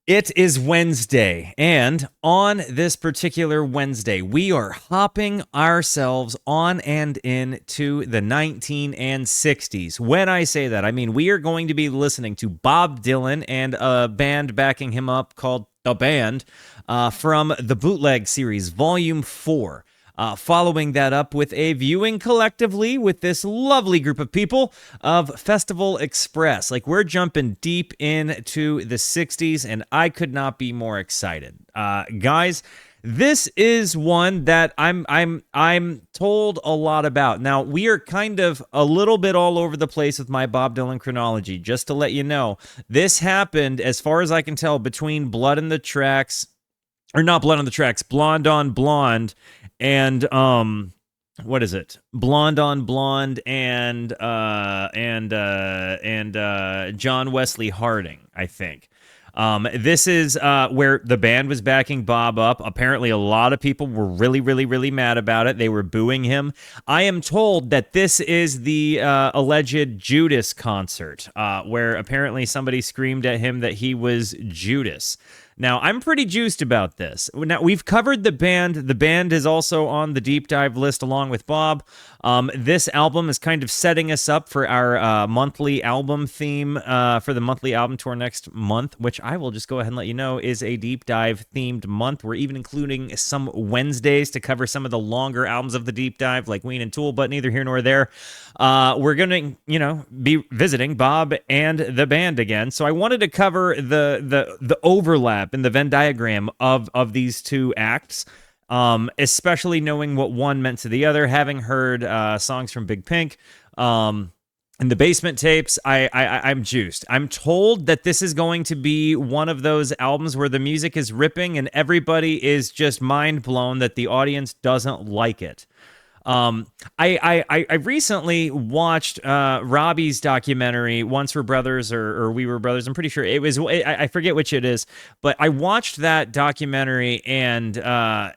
It is Wednesday, and on this particular Wednesday, we are hopping ourselves on and into the 1960s. When I say that, I mean we are going to be listening to Bob Dylan and a band backing him up called The Band from the Bootleg series, Volume 4. Following that up with a viewing collectively with this lovely group of people of Festival Express. Like, we're jumping deep into the 60s, and I could not be more excited. Guys, this is one that I'm told a lot about. Now, we are kind of a little bit all over the place with my Bob Dylan chronology. Just to let you know, this happened, as far as I can tell, between Blood on the Tracks, or not Blood on the Tracks, Blonde on Blonde, and what is it? Blonde on Blonde and John Wesley Harding, I think. This is where the band was backing Bob up. Apparently, a lot of people were really mad about it. They were booing him. I am told that this is the alleged Judas concert, where apparently somebody screamed at him that he was Judas. Now, I'm pretty juiced about this. Now, we've covered the band. The band is also on the deep dive list along with Bob. This album is kind of setting us up for our monthly album theme for the monthly album tour next month, which I will just go ahead and let you know is a deep dive themed month. We're even including some Wednesdays to cover some of the longer albums of the deep dive, like Ween and Tool, but neither here nor there. We're going to, be visiting Bob and the band again. So I wanted to cover the overlap in the Venn diagram of these two acts, especially knowing what one meant to the other, having heard songs from Big Pink and the Basement Tapes. I'm juiced. I'm told that this is going to be one of those albums where the music is ripping and everybody is just mind blown that the audience doesn't like it. I recently watched Robbie's documentary, Once Were Brothers or We Were Brothers. I'm pretty sure it was, I forget which it is, but I watched that documentary and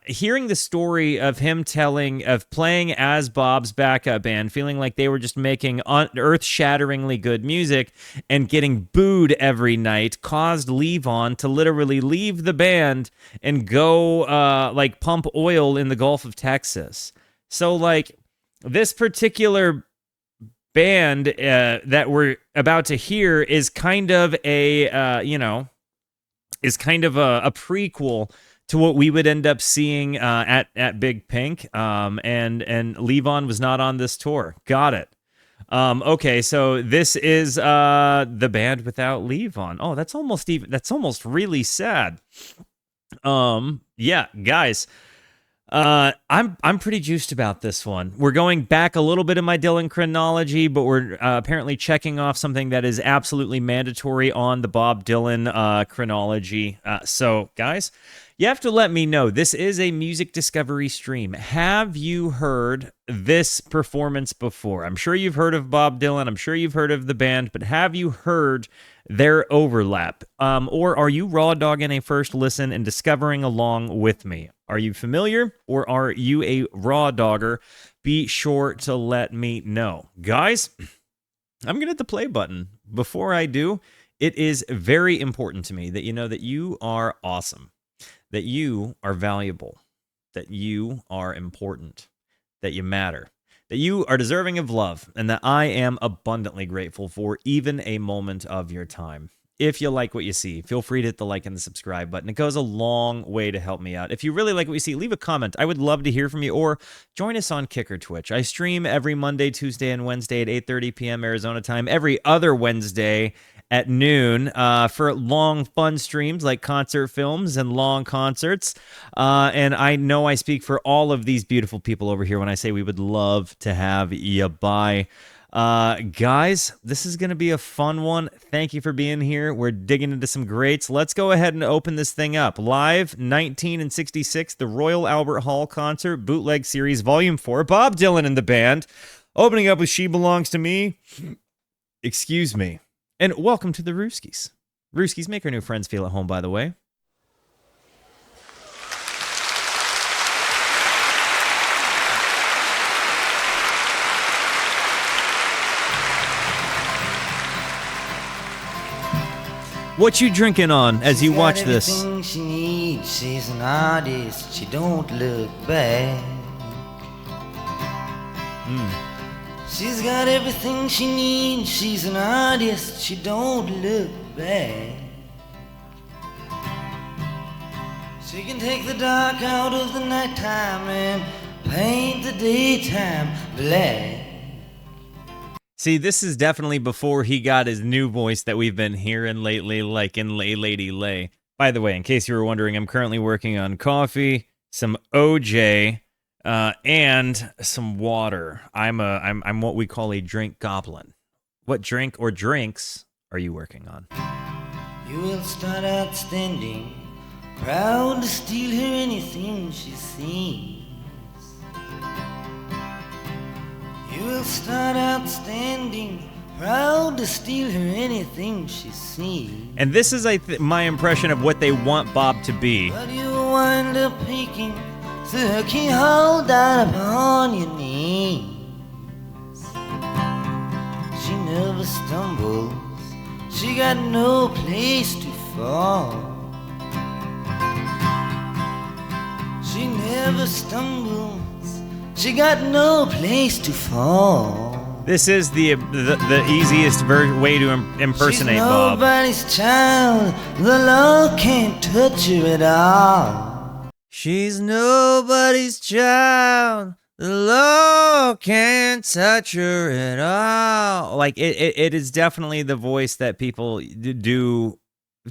hearing the story of him playing as Bob's backup band, feeling like they were just making earth-shatteringly good music and getting booed every night, caused Levon to literally leave the band and go pump oil in the Gulf of Texas. So, this particular band that we're about to hear is kind of a prequel to what we would end up seeing at Big Pink. And Levon was not on this tour. Got it. Okay, so this is the band without Levon. Oh, that's almost really sad. Yeah, guys. I'm pretty juiced about this one. We're going back a little bit in my Dylan chronology, but we're apparently checking off something that is absolutely mandatory on the Bob Dylan chronology. So, guys, you have to let me know. This is a music discovery stream. Have you heard this performance before? I'm sure you've heard of Bob Dylan. I'm sure you've heard of the band, but have you heard their overlap? Or are you raw dogging a first listen and discovering along with me? Are you familiar or are you a raw dogger? Be sure to let me know. Guys, I'm going to hit the play button. Before I do, it is very important to me that you know that you are awesome, that you are valuable, that you are important, that you matter, that you are deserving of love, and that I am abundantly grateful for even a moment of your time. If you like what you see, feel free to hit the like and the subscribe button. It goes a long way to help me out. If you really like what you see, leave a comment. I would love to hear from you, or join us on Kick or Twitch. I stream every Monday, Tuesday, and Wednesday at 8:30 p.m. Arizona time, every other Wednesday at noon for long, fun streams like concert films and long concerts. And I know I speak for all of these beautiful people over here when I say we would love to have you by. Guys, this is going to be a fun one. Thank you for being here. We're digging into some greats. Let's go ahead and open this thing up. Live 1966, the Royal Albert Hall concert, Bootleg Series, Volume 4, Bob Dylan and the band. Opening up with She Belongs to Me. Excuse me. And welcome to the Rooskies. Rooskies, make our new friends feel at home, by the way. What you drinking on as you watch this? Everything she needs, she's an artist, she don't look bad. She's got everything she needs, she's an artist, she don't look bad. She can take the dark out of the nighttime and paint the daytime black. See, this is definitely before he got his new voice that we've been hearing lately, like in Lay Lady Lay. By the way, in case you were wondering, I'm currently working on coffee, some OJ, and some water. I'm what we call a drink goblin. What drink or drinks are you working on? You will start out standing, proud to steal her anything she sees. You will start out standing, proud to steal her anything she sees. And this is my impression of what they want Bob to be. But you wind up peeking through her keyhole down upon your knees. She never stumbles, she got no place to fall. She never stumbles, she got no place to fall. This is the easiest way to impersonate Bob. She's nobody's child, the law can't touch her at all. She's nobody's child, the law can't touch her at all. Like, it is definitely the voice that people do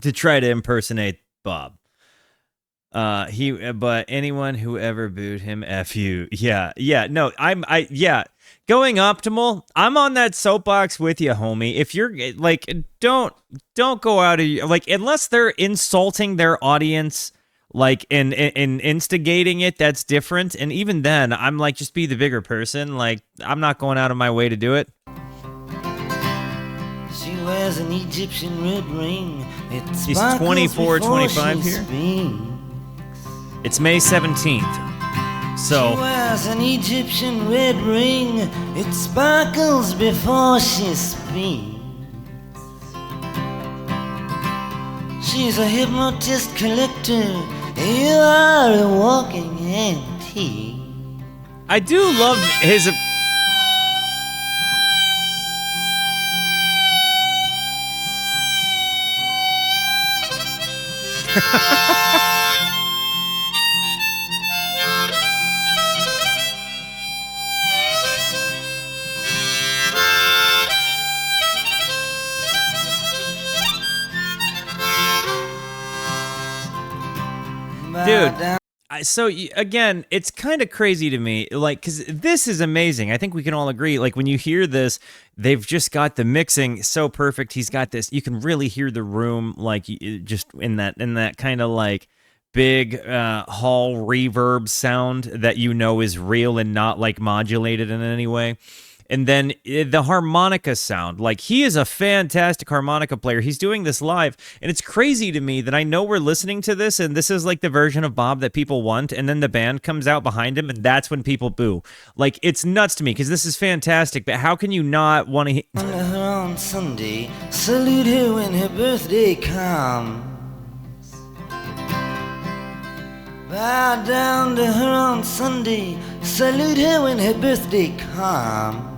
to try to impersonate Bob. But anyone who ever booed him, F you. Yeah. No, Going optimal, I'm on that soapbox with you, homie. If you're like, don't go out of your, like, unless they're insulting their audience, like, and instigating it, that's different. And even then, I'm like, just be the bigger person. Like, I'm not going out of my way to do it. She wears an Egyptian red ring. He's 24-25 here. Speaks. It's May 17th. So she wears an Egyptian red ring. It sparkles before she speaks. She's a hypnotist collector. You are a walking antique. I do love his. Dude, so again, it's kind of crazy to me, like, because this is amazing. I think we can all agree, like, when you hear this, they've just got the mixing so perfect. He's got this, you can really hear the room, like, just in that kind of, like, big hall reverb sound that you know is real and not, like, modulated in any way. And then the harmonica sound, like, he is a fantastic harmonica player. He's doing this live, and it's crazy to me that I know we're listening to this, and this is like the version of Bob that people want, and then the band comes out behind him, and that's when people boo. Like, it's nuts to me, because this is fantastic, but how can you not want to Honor her on Sunday, salute her when her birthday comes. Bow down to her on Sunday, salute her when her birthday comes.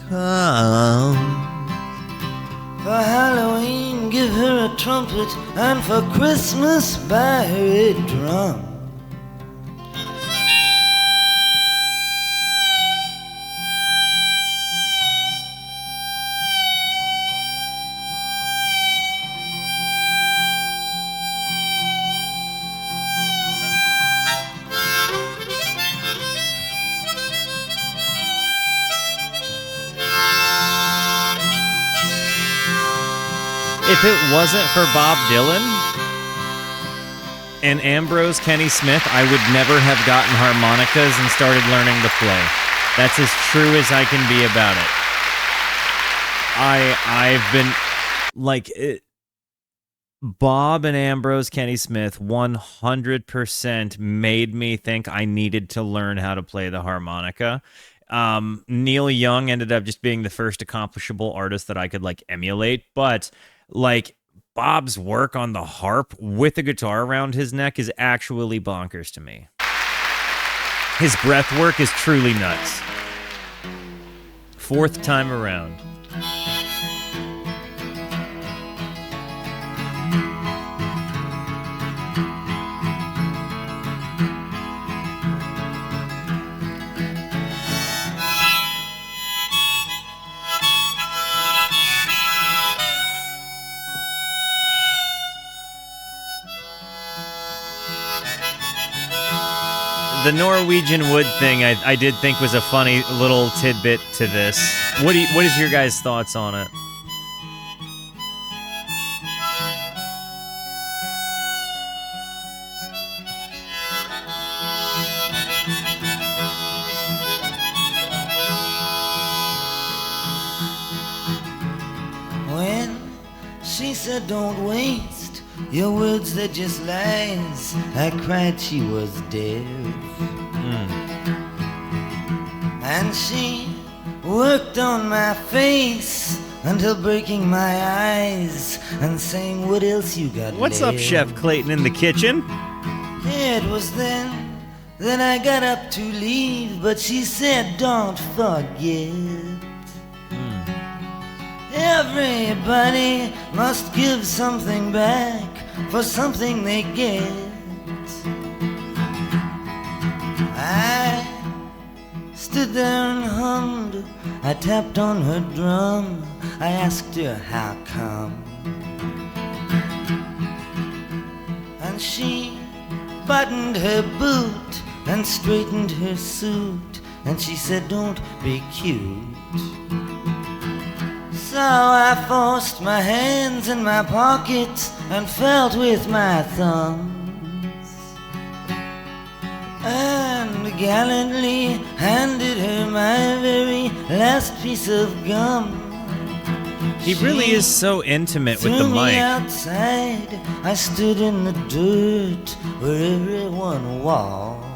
For Halloween, give her a trumpet, and for Christmas, buy her a drum. If it wasn't for Bob Dylan and Ambrose Kenny Smith, I would never have gotten harmonicas and started learning to play. That's as true as I can be about it. I've been like Bob and Ambrose Kenny Smith 100% made me think I needed to learn how to play the harmonica. Neil Young ended up just being the first accomplishable artist that I could, like, emulate, but, like, Bob's work on the harp with the guitar around his neck is actually bonkers to me. His breath work is truly nuts. Fourth time around. The Norwegian wood thing I did think was a funny little tidbit to this. What is your guys' thoughts on it? When she said don't waste your words, they're just lies, I cried she was deaf. And she worked on my face until breaking my eyes and saying, what else you got What's left? up, Chef Clayton in the kitchen? It was then that I got up to leave, but she said, don't forget. Everybody must give something back for something they get. I stood there and hummed. I tapped on her drum. I asked her how come. And she buttoned her boot and straightened her suit, and she said, don't be cute. So I forced my hands in my pockets and felt with my thumbs, and gallantly handed her my very last piece of gum. He really is so intimate with the Threw me mic. outside. I stood in the dirt where everyone walked.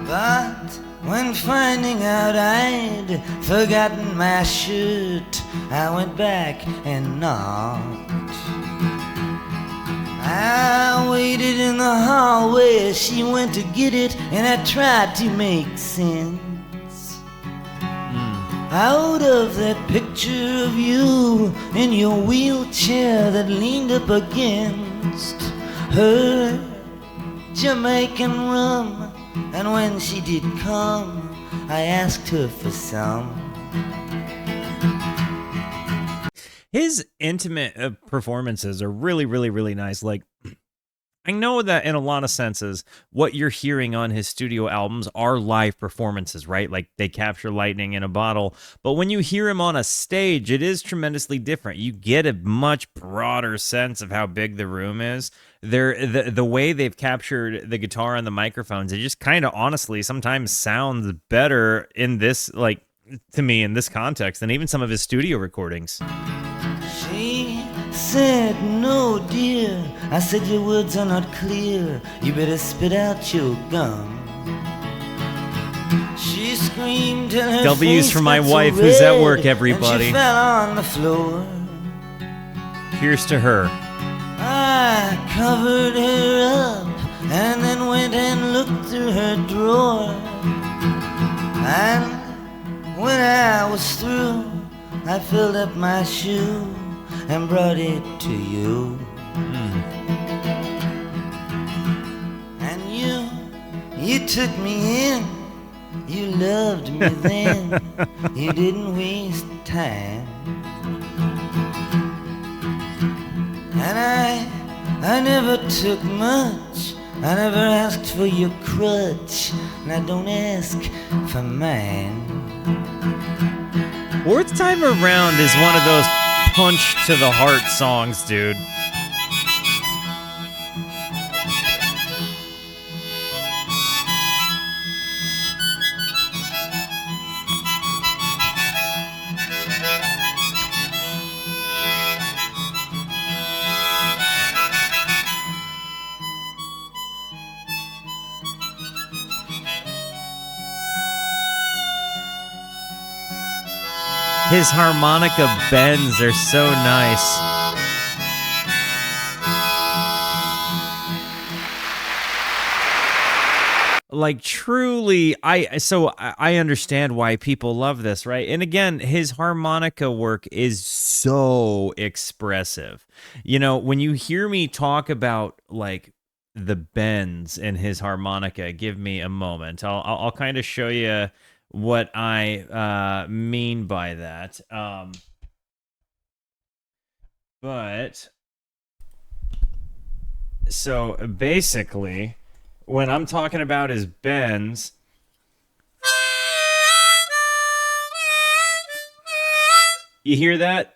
But when finding out I'd forgotten my shirt, I went back and knocked. I waited in the hallway as she went to get it, and I tried to make sense out of that picture of you in your wheelchair that leaned up against her Jamaican rum. And when she did come, I asked her for some. His intimate performances are really, really, really nice. Like, I know that in a lot of senses, what you're hearing on his studio albums are live performances, right? Like, they capture lightning in a bottle. But when you hear him on a stage, it is tremendously different. You get a much broader sense of how big the room is. The way they've captured the guitar and the microphones, it just kind of honestly sometimes sounds better in this, like, to me, in this context than even some of his studio recordings. She said, no, dear. I said, your words are not clear. You better spit out your gum. She screamed till her W's face for my got so wife who's at red, work, and everybody. she fell on the floor. Here's to her. I covered her up and then went and looked through her drawer. And when I was through, I filled up my shoe and brought it to you. And you took me in. You loved me then. You didn't waste time. And I never took much. I never asked for your crutch, and I don't ask for mine. Fourth Time Around is one of those punch to the heart songs, dude. His harmonica bends are so nice. Like truly, I understand why people love this, right? And again, his harmonica work is so expressive. You know, when you hear me talk about like the bends in his harmonica, give me a moment. I'll kind of show you what I mean by that. But so basically, when I'm talking about his bends, you hear that?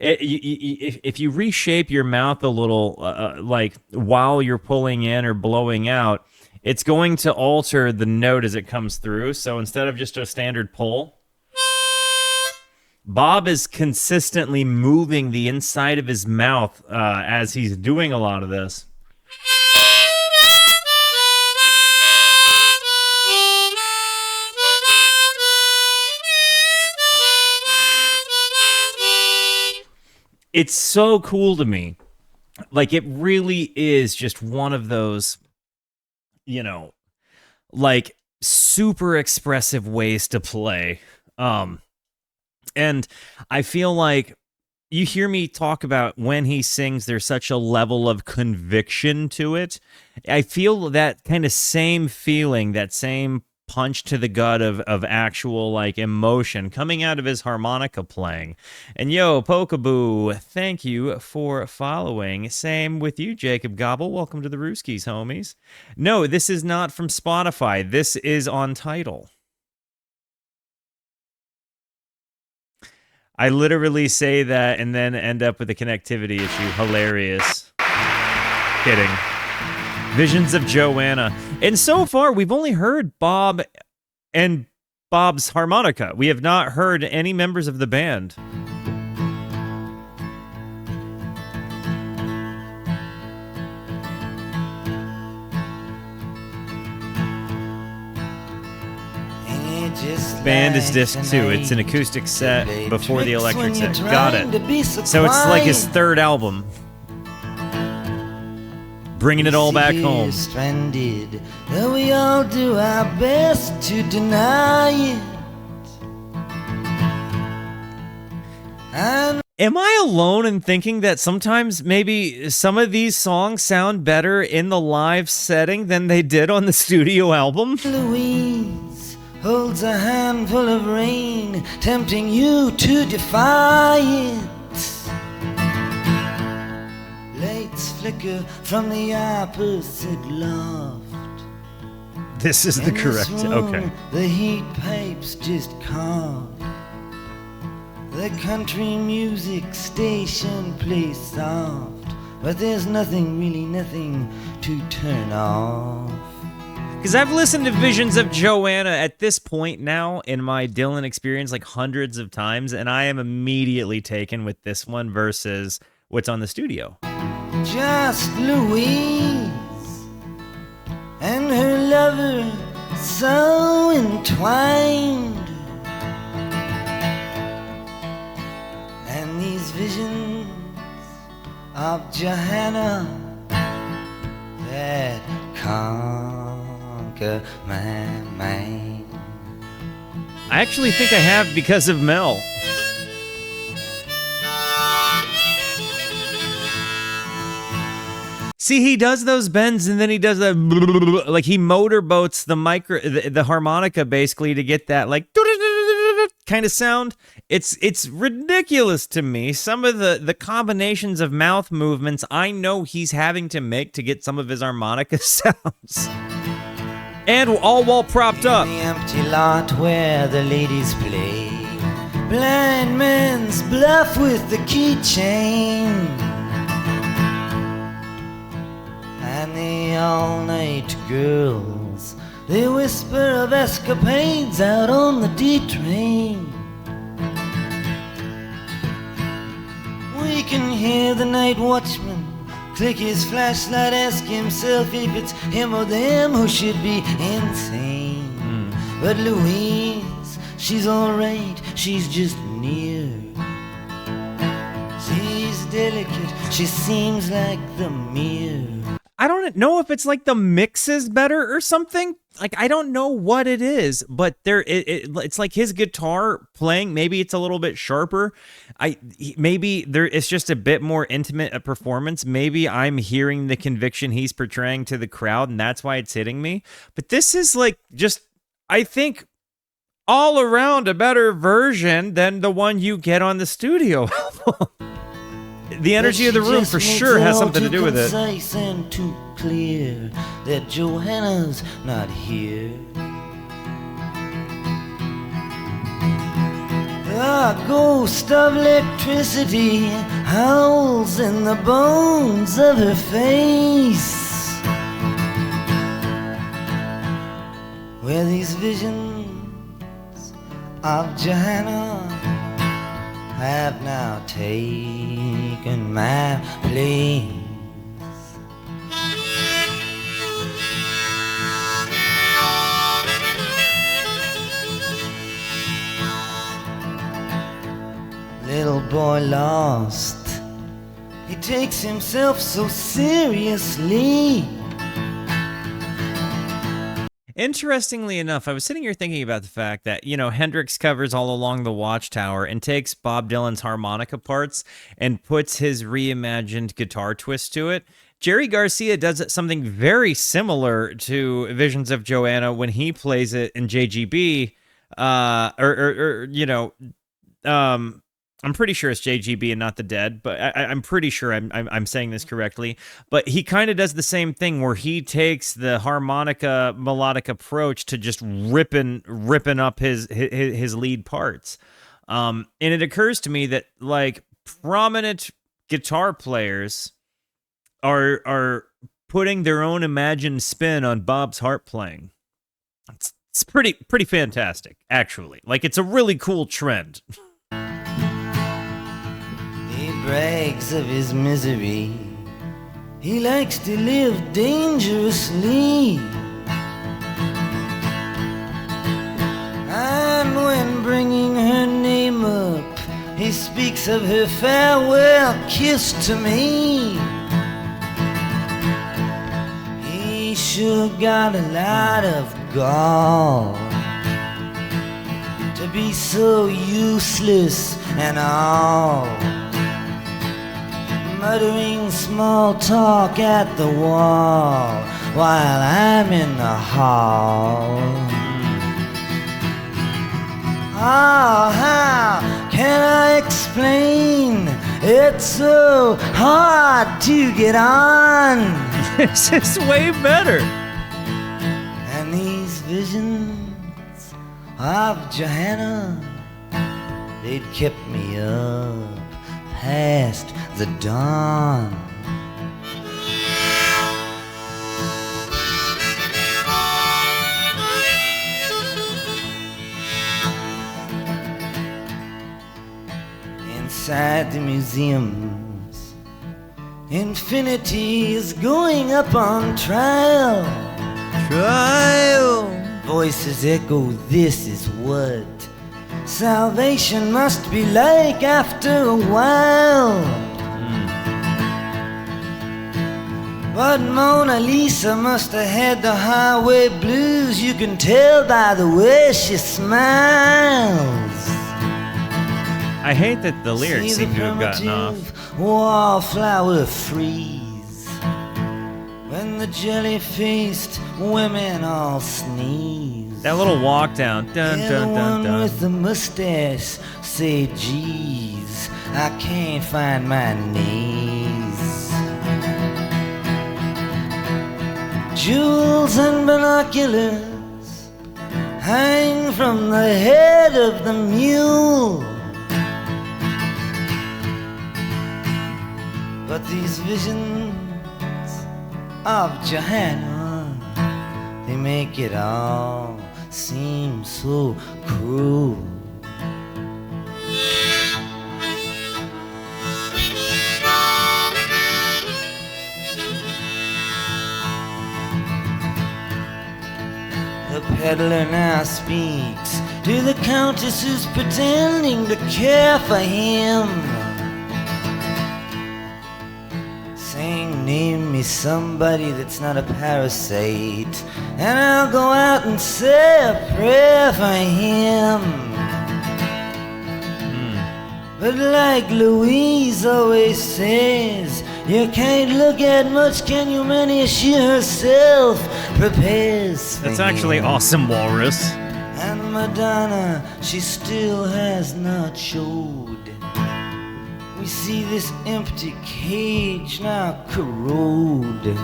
If you reshape your mouth a little, like while you're pulling in or blowing out, it's going to alter the note as it comes through. So instead of just a standard pull, Bob is consistently moving the inside of his mouth as he's doing a lot of this. It's so cool to me. Like, it really is just one of those, you know, like super expressive ways to play. And I feel like you hear me talk about when he sings, there's such a level of conviction to it. I feel that kind of same feeling, that same punch to the gut of actual like emotion coming out of his harmonica playing. And yo, Pokaboo, thank you for following. Same with you, Jacob Gobble. Welcome to the Rooskies, homies. No, this is not from Spotify. This is on Tidal. I literally say that and then end up with a connectivity issue. Hilarious. Kidding. Visions of Johanna. And so far, we've only heard Bob and Bob's harmonica. We have not heard any members of the band. Band is disc 2. It's an acoustic set before the electric set. Got it. So it's like his third album. Bringing it all back home. Stranded, we all do our best to deny it. And am I alone in thinking that sometimes maybe some of these songs sound better in the live setting than they did on the studio album? Louise holds a handful of rain, tempting you to defy it. Lights flicker from the opposite loft. This is the In correct. this room, Okay. The heat pipes just coughed. The country music station plays soft, but there's really nothing to turn off. Because I've listened to Visions of Johanna at this point now in my Dylan experience like hundreds of times, and I am immediately taken with this one versus what's on the studio. Just Louise and her lover so entwined, and these visions of Johanna that conquer my mind. I actually think I have because of Mel. See, he does those bends and then he does that, like he motorboats the harmonica basically to get that like kind of sound. It's ridiculous to me. Some of the combinations of mouth movements I know he's having to make to get some of his harmonica sounds. And all while propped up. In the empty lot where the ladies play blind man's bluff with the keychain. And the all-night girls, they whisper of escapades out on the D-train. We can hear the night watchman click his flashlight, ask himself if it's him or them who should be insane. But Louise, she's alright, she's just near. She's delicate, she seems like the mirror. I don't know if it's like the mix is better or something. Like, I don't know what it is, but it's like his guitar playing. Maybe it's a little bit sharper. Maybe it's just a bit more intimate a performance. Maybe I'm hearing the conviction he's portraying to the crowd, and that's why it's hitting me. But this is like just, I think, all around a better version than the one you get on the studio album. The energy of the room for sure has something to do with it. Concise and too clear that Johanna's not here. The ghost of electricity howls in the bones of her face, where these visions of Johanna have now taken my place. Little boy lost, he takes himself so seriously. Interestingly enough, I was sitting here thinking about the fact that, Hendrix covers All Along the Watchtower and takes Bob Dylan's harmonica parts and puts his reimagined guitar twist to it. Jerry Garcia does something very similar to Visions of Johanna when he plays it in JGB, I'm pretty sure it's JGB and not the Dead, but I'm pretty sure I'm saying this correctly. But he kind of does the same thing where he takes the harmonica melodic approach to just ripping up his lead parts. And it occurs to me that like prominent guitar players are putting their own imagined spin on Bob's harp playing. It's pretty fantastic, actually. Like, it's a really cool trend. He brags of his misery. He likes to live dangerously. And when bringing her name up, he speaks of her farewell kiss to me. He sure got a lot of gall to be so useless and all, muttering small talk at the wall while I'm in the hall. Oh, how can I explain? It's so hard to get on. This is way better. And these visions of Johanna, they'd kept me up past the dawn. Inside the museums, infinity is going up on trial. Voices echo, this is what salvation must be like after a while. But Mona Lisa must have had the highway blues. You can tell by the way she smiles. I hate that the lyrics seem to have gotten off. Wallflower freeze when the jelly-faced women all sneeze. That little walk down. Dun, dun, dun, Anyone dun. with the mustache say, geez, I can't find my knees. Jewels and binoculars hang from the head of the mule. But these visions of Johanna, they make it all seem so cruel. The fiddler now speaks to the countess who's pretending to care for him, saying, name me somebody that's not a parasite, and I'll go out and say a prayer for him. But like Louise always says, you can't look at much, can you? Many she herself prepares for That's actually him. awesome, Walrus. And Madonna, she still has not showed. We see this empty cage now corrode,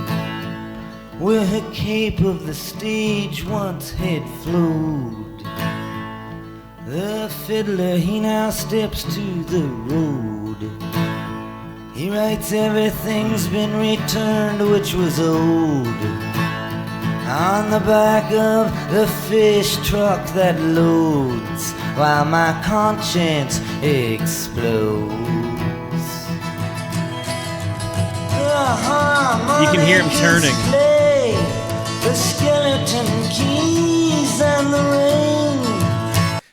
where her cape of the stage once had flowed. The fiddler, he now steps to the road. He writes everything's been returned which was owed on the back of the fish truck that loads, while my conscience explodes. You can hear him turning. Play the skeleton keys and the ring.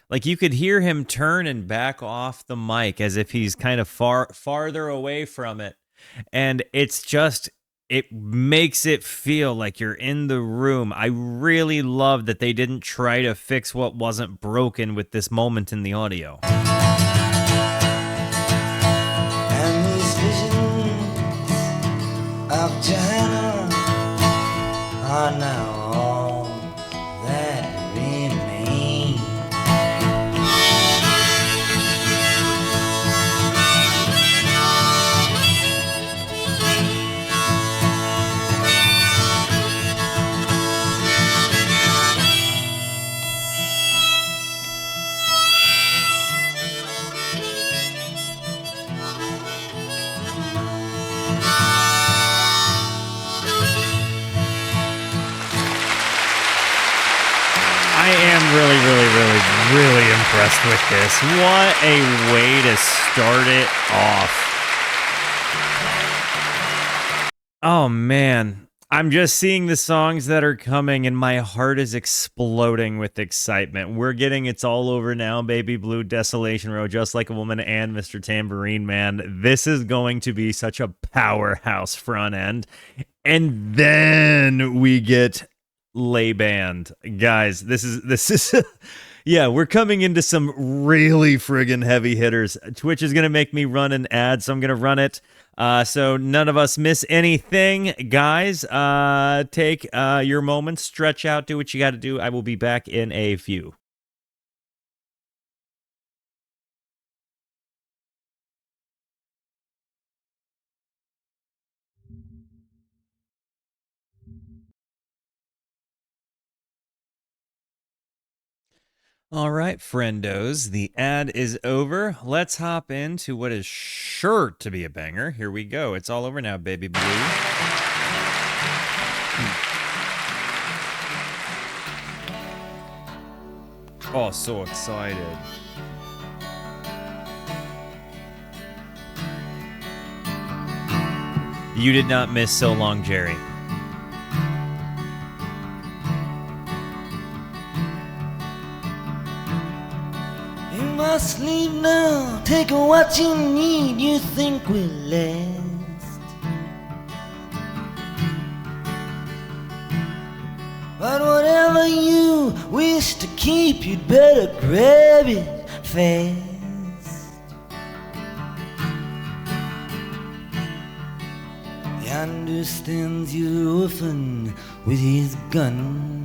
Like, you could hear him turn and back off the mic as if he's kind of farther away from it. And it's just, it makes it feel like you're in the room. I really love that they didn't try to fix what wasn't broken with this moment in the audio. And these visions of Johanna are now all that remain. I am really impressed with this. What a way to start it off. Oh, man. I'm just seeing the songs that are coming, and my heart is exploding with excitement. We're getting It's All Over Now, Baby Blue, Desolation Row, Just Like a Woman, and Mr. Tambourine Man. This is going to be such a powerhouse front end. And then we get Lay Band. Guys, this is yeah, we're coming into some really friggin' heavy hitters. Twitch is gonna make me run an ad, so I'm gonna run it so none of us miss anything. Guys, take your moment, stretch out, do what you gotta do. I will be back in a few. All right, friendos, the ad is over. Let's hop into what is sure to be a banger. Here we go. It's all over now, Baby Blue. Oh, so excited. You did not miss So Long, Jerry. Must leave now, take what you need, you think will last. But whatever you wish to keep, you'd better grab it fast. Yonder stands your orphan with his gun,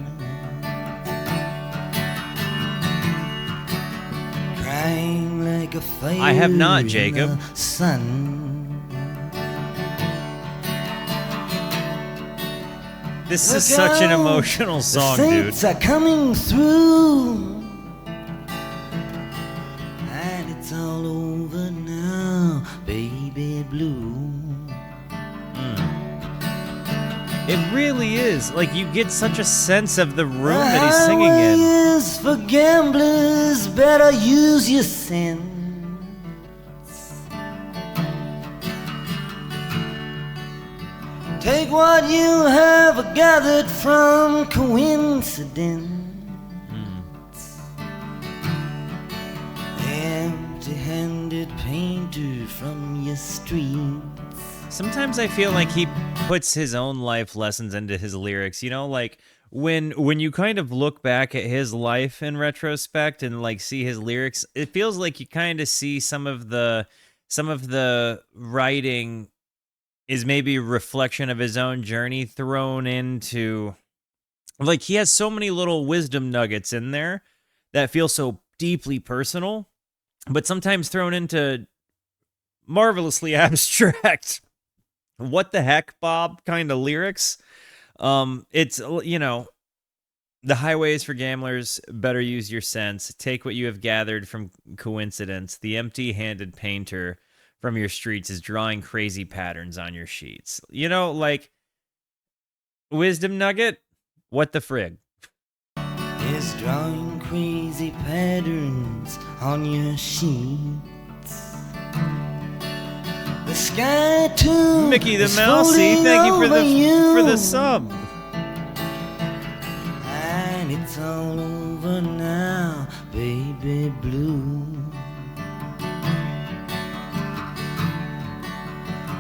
like a fire I have not, Jacob. Sun. This is such an emotional song, dude. The saints are coming through, and it's all over now, baby blue. It really is. Like, you get such a sense of the room that he's singing in. The is for gamblers, better use your sense. Take what you have gathered from coincidence. empty-handed painter from your streets. Sometimes I feel like he puts his own life lessons into his lyrics, you know, like when you kind of look back at his life in retrospect and like see his lyrics, it feels like you kind of see some of the writing is maybe a reflection of his own journey thrown into, like, he has so many little wisdom nuggets in there that feel so deeply personal, but sometimes thrown into marvelously abstract what the heck, Bob, kind of lyrics. It's, you know, the highway is for gamblers, better use your sense. Take what you have gathered from coincidence. The empty-handed painter from your streets is drawing crazy patterns on your sheets. You know, like, wisdom nugget, what the frig? Is drawing crazy patterns on your sheets. The sky too. Mickey the is Mousey, floating thank you for over the sub. And it's all over now, baby blue.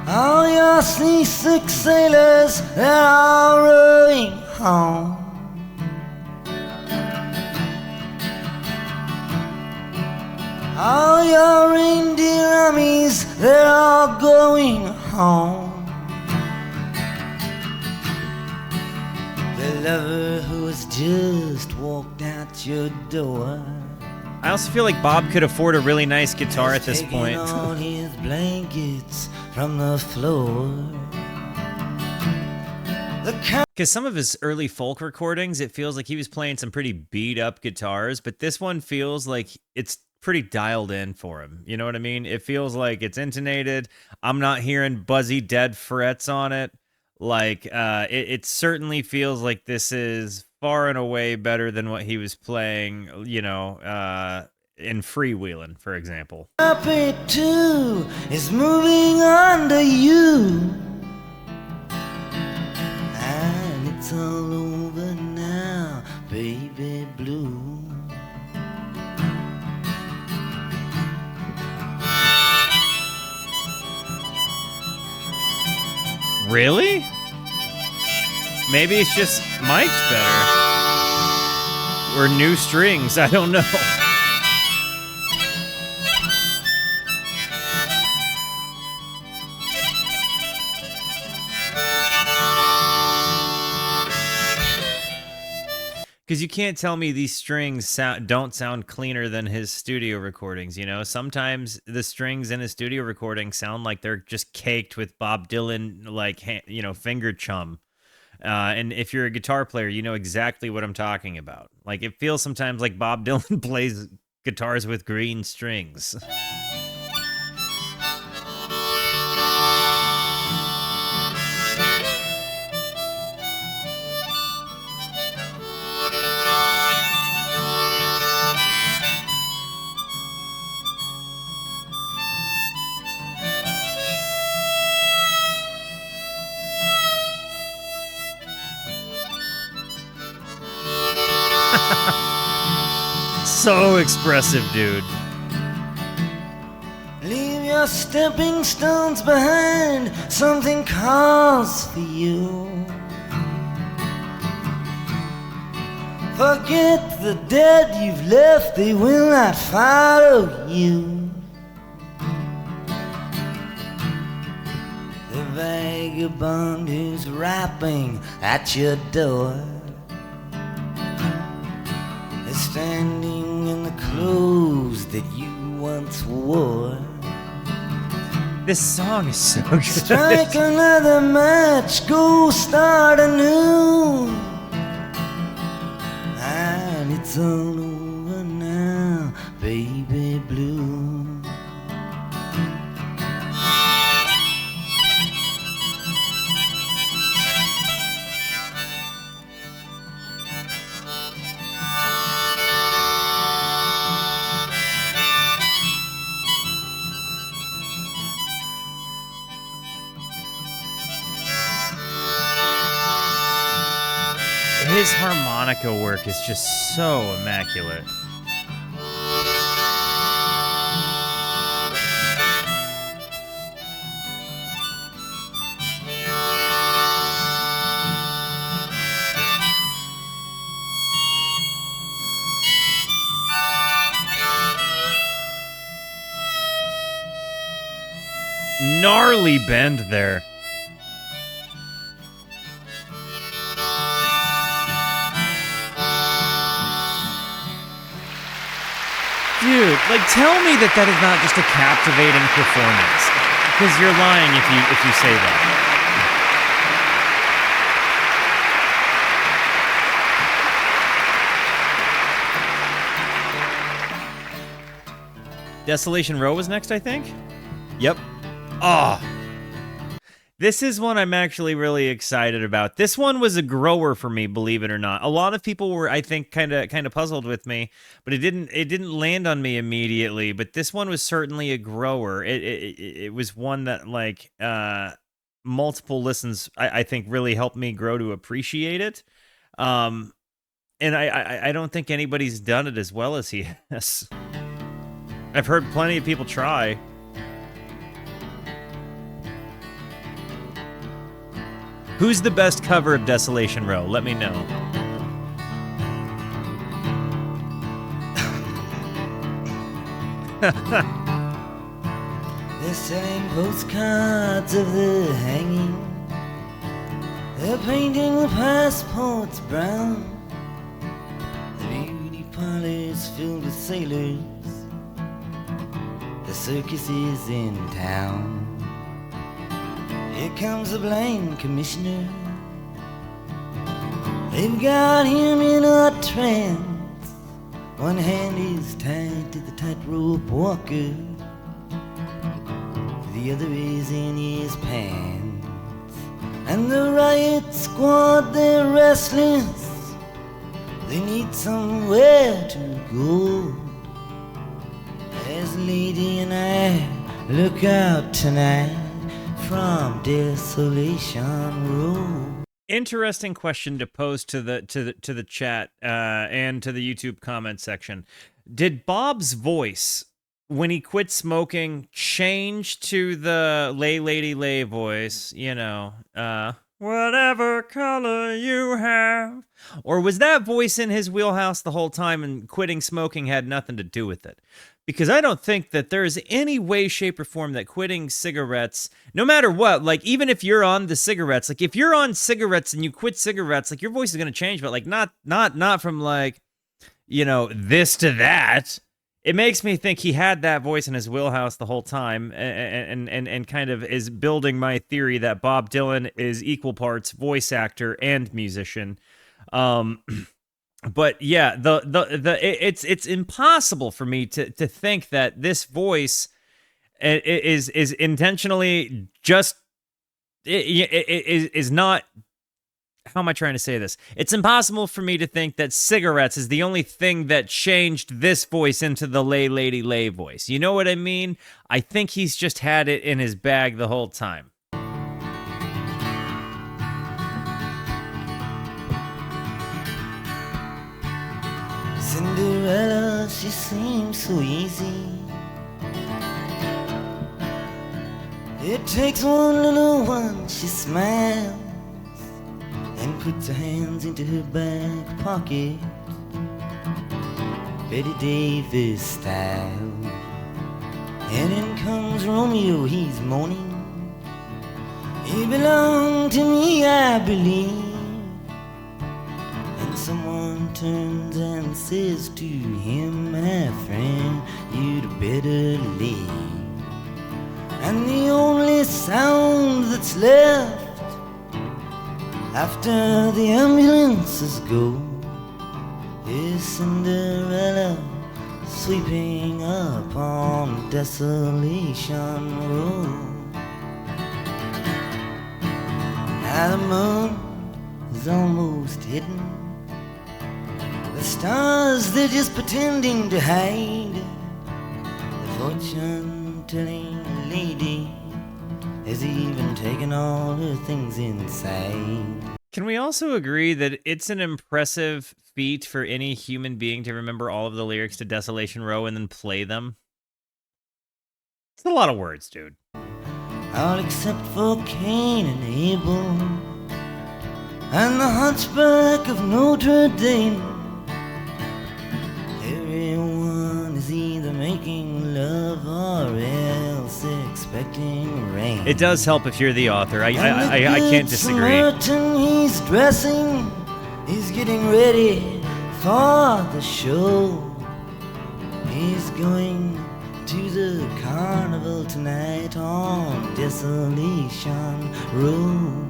All your seasick sailors, they're all rowing home. All your reindeer armies, they're all going home. The lover who has just walked out your door, I also feel like Bob could afford a really nice guitar at this point. all his blankets from the floor. Because some of his early folk recordings, it feels like he was playing some pretty beat up guitars, but this one feels like it's pretty dialed in for him. You know what I mean? It feels like it's intonated. I'm not hearing buzzy dead frets on it. Like, it certainly feels like this is far and away better than what he was playing, you know, in Freewheelin', for example. Happy too is moving under you, and it's all over now, baby blue. Really? Maybe it's just Mike's better. Or new strings, I don't know. Because you can't tell me these strings don't sound cleaner than his studio recordings, you know? Sometimes the strings in his studio recording sound like they're just caked with Bob Dylan, like, you know, finger chum. And if you're a guitar player, you know exactly what I'm talking about. Like, it feels sometimes like Bob Dylan plays guitars with green strings. So expressive, dude. Leave your stepping stones behind, something calls for you. Forget the dead you've left, they will not follow you. The vagabond who's rapping at your door is standing in the clothes that you once wore. This song is so good. Strike another match, go start anew. And it's all over now, baby blue. His harmonica work is just so immaculate. gnarly bend there. Dude, like, tell me that is not just a captivating performance. Because you're lying if you say that. Desolation Row was next, I think? Yep. Oh. This is one I'm actually really excited about. This one was a grower for me, believe it or not. A lot of people were, I think, kind of puzzled with me, but it didn't land on me immediately. But this one was certainly a grower. It was one that, like, multiple listens, I think, really helped me grow to appreciate it. And I don't think anybody's done it as well as he has. I've heard plenty of people try. Who's the best cover of Desolation Row? Let me know. They're selling postcards of the hanging. They're painting the passports brown. The beauty parlors filled with sailors. The circus is in town. Here comes the blind commissioner. They've got him in a trance. One hand is tied to the tightrope walker. The other is in his pants. And the riot squad, they're restless. They need somewhere to go. As Lady and I look out tonight from Desolation Row. Interesting question to pose to the chat and to the YouTube comment section. Did Bob's voice, when he quit smoking, change to the lay lady lay voice? You know, whatever color you have, or was that voice in his wheelhouse the whole time, and quitting smoking had nothing to do with it? Because I don't think that there's any way, shape, or form that quitting cigarettes, no matter what, like, even if you're on the cigarettes, like, if you're on cigarettes and you quit cigarettes, like, your voice is going to change, but, like, not from, like, you know, this to that. It makes me think he had that voice in his wheelhouse the whole time, and kind of is building my theory that Bob Dylan is equal parts voice actor and musician. But yeah, it's impossible for me to think that this voice is intentionally just is not. How am I trying to say this? It's impossible for me to think that cigarettes is the only thing that changed this voice into the lay lady lay voice. You know what I mean? I think he's just had it in his bag the whole time. Cinderella, she seems so easy. It takes one little one, she smiles and puts her hands into her back pocket, Betty Davis style. And in comes Romeo, he's moaning. He belonged to me, I believe. And someone turns and says to him, my friend, you'd better leave. And the only sound that's left after the ambulances go is Cinderella sweeping up on Desolation Row. Now the moon is almost hidden. The stars, they're just pretending to hide. The fortune-telling lady has even taken all her things inside. Can we also agree that it's an impressive feat for any human being to remember all of the lyrics to Desolation Row and then play them? It's a lot of words, dude. All except for Cain and Abel and the Hunchback of Notre Dame. Everyone is either making love or else expecting rain. It does help if you're the author. I And the can't Good disagree. Samaritan, he's dressing, he's getting ready for the show. He's going to the carnival tonight on Desolation Row.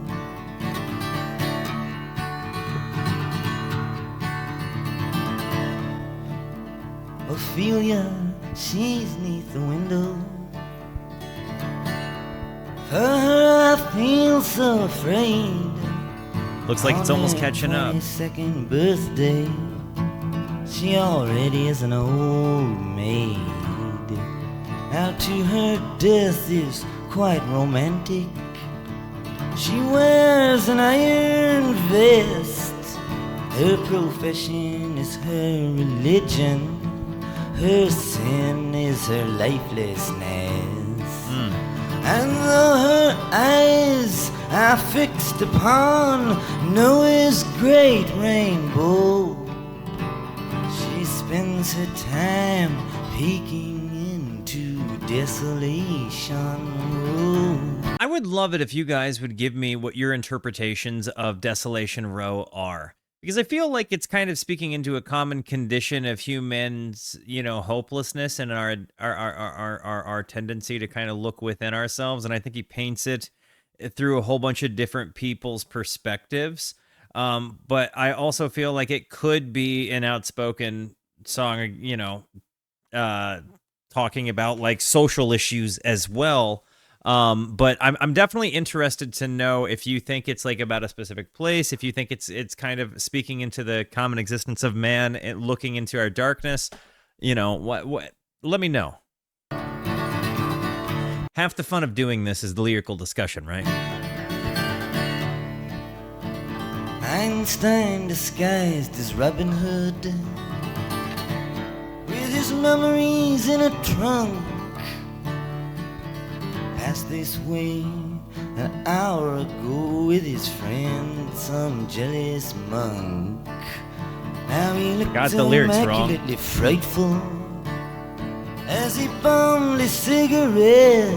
Ophelia, she's neath the window. For her I feel so afraid. Looks like it's almost catching up. 22nd birthday, she already is an old maid. Now to her death is quite romantic. She wears an iron vest. Her profession is her religion. Her sin is her lifelessness. And though her eyes are fixed upon Noah's great rainbow, she spends her time peeking into Desolation Row. I would love it if you guys would give me what your interpretations of Desolation Row are. Because I feel like it's kind of speaking into a common condition of humans, you know, hopelessness and our tendency to kind of look within ourselves. And I think he paints it through a whole bunch of different people's perspectives. But I also feel like it could be an outspoken song, you know, talking about like social issues as well. But I'm definitely interested to know if you think it's like about a specific place, if you think it's kind of speaking into the common existence of man and looking into our darkness, you know, what, let me know. Half the fun of doing this is the lyrical discussion, right? Einstein disguised as Robin Hood, with his memories in a trunk. Passed this way an hour ago with his friend, some jealous monk. Now he looked Got the lyrics wrong. immaculately frightful as he bummed his cigarette.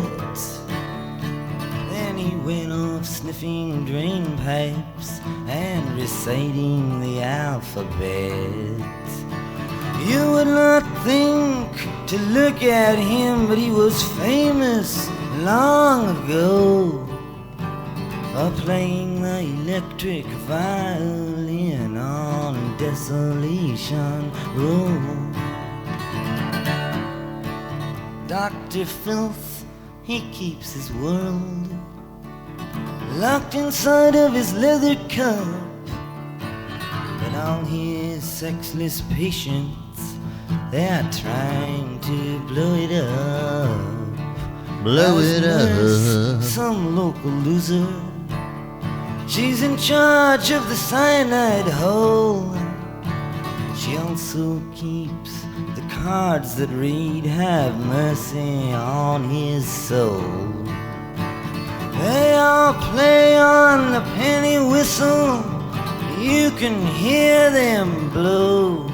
Then he went off sniffing drain pipes and reciting the alphabet. You would not think to look at him, but he was famous long ago for playing the electric violin on Desolation Row. Dr. Filth, he keeps his world locked inside of his leather cup, but all his sexless patients, they're trying to blow it up. Blow it up. Some local loser, she's in charge of the cyanide hole. She also keeps the cards that read, "Have mercy on his soul." They all play on the penny whistle. You can hear them blow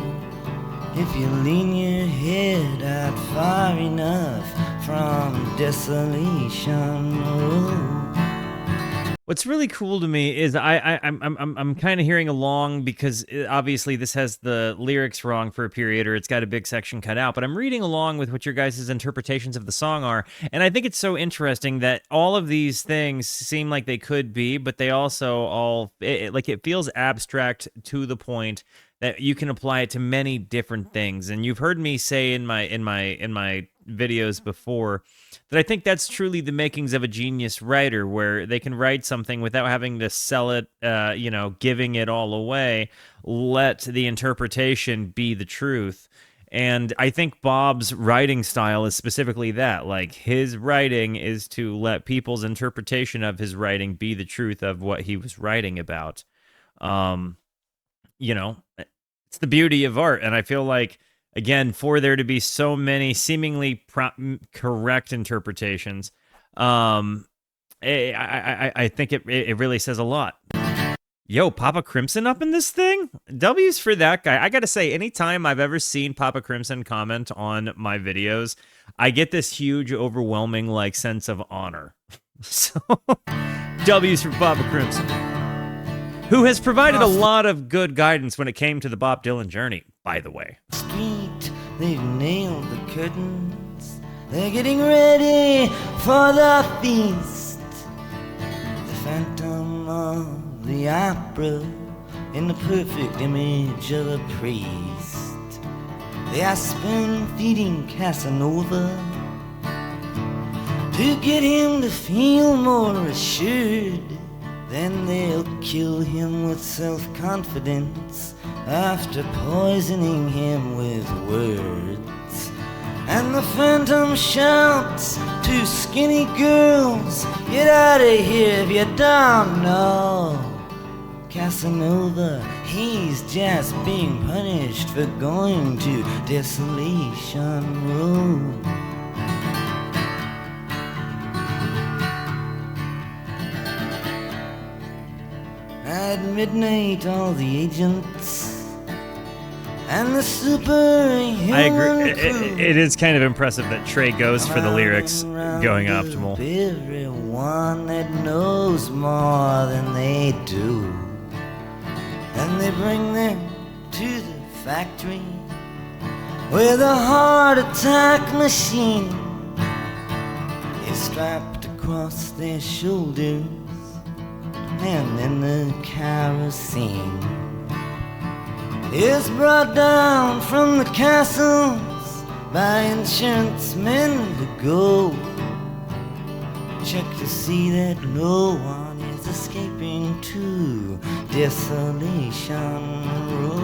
if you lean your head out far enough from Desolation Row. What's really cool to me is I'm kind of hearing along because obviously this has the lyrics wrong for a period, or it's got a big section cut out, but I'm reading along with what your guys' interpretations of the song are, and I think it's so interesting that all of these things seem like they could be, but they also all like it feels abstract to the point that you can apply it to many different things. And you've heard me say in my videos before that I think that's truly the makings of a genius writer, where they can write something without having to sell it, giving it all away. Let the interpretation be the truth. And I think Bob's writing style is specifically that. Like, his writing is to let people's interpretation of his writing be the truth of what he was writing about. It's the beauty of art. And I feel like, again, for there to be so many seemingly correct interpretations, I think it really says a lot. Yo, Papa Crimson up in this thing? W's for that guy. I gotta say, anytime I've ever seen Papa Crimson comment on my videos, I get this huge, overwhelming, like, sense of honor. So, W's for Papa Crimson, who has provided a lot of good guidance when it came to the Bob Dylan journey, by the way. Street, they've nailed the curtains. They're getting ready for the feast. The Phantom of the Opera in the perfect image of a priest. They are spoon-feeding Casanova to get him to feel more assured. Then they'll kill him with self-confidence after poisoning him with words. And the Phantom shouts to skinny girls, "Get out of here if you don't know." Casanova, he's just being punished for going to Desolation Row. At midnight, all the agents and the superhuman I agree. crew It is kind of impressive that Trey goes for the lyrics going optimal. Everyone that knows more than they do. And they bring them to the factory with a heart attack machine is strapped across their shoulders and in the kerosene is brought down from the castles by insurance men to go check to see that no one is escaping to Desolation Row.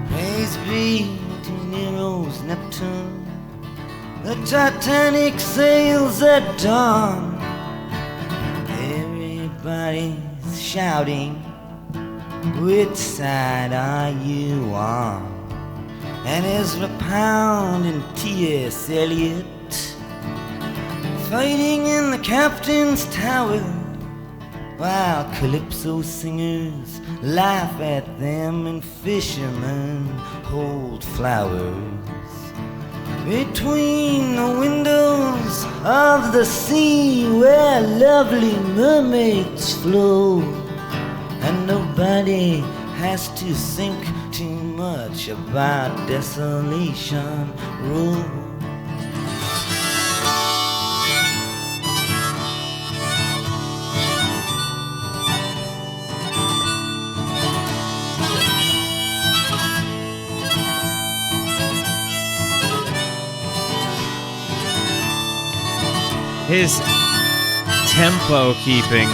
Praise be to Nero's Neptune, the Titanic sails at dawn. Everybody's shouting, which side are you on? And Ezra Pound and T.S. Eliot fighting in the captain's tower, while calypso singers laugh at them and fishermen hold flowers. Between the windows of the sea where lovely mermaids flow, and nobody has to think too much about Desolation Row. His tempo keeping.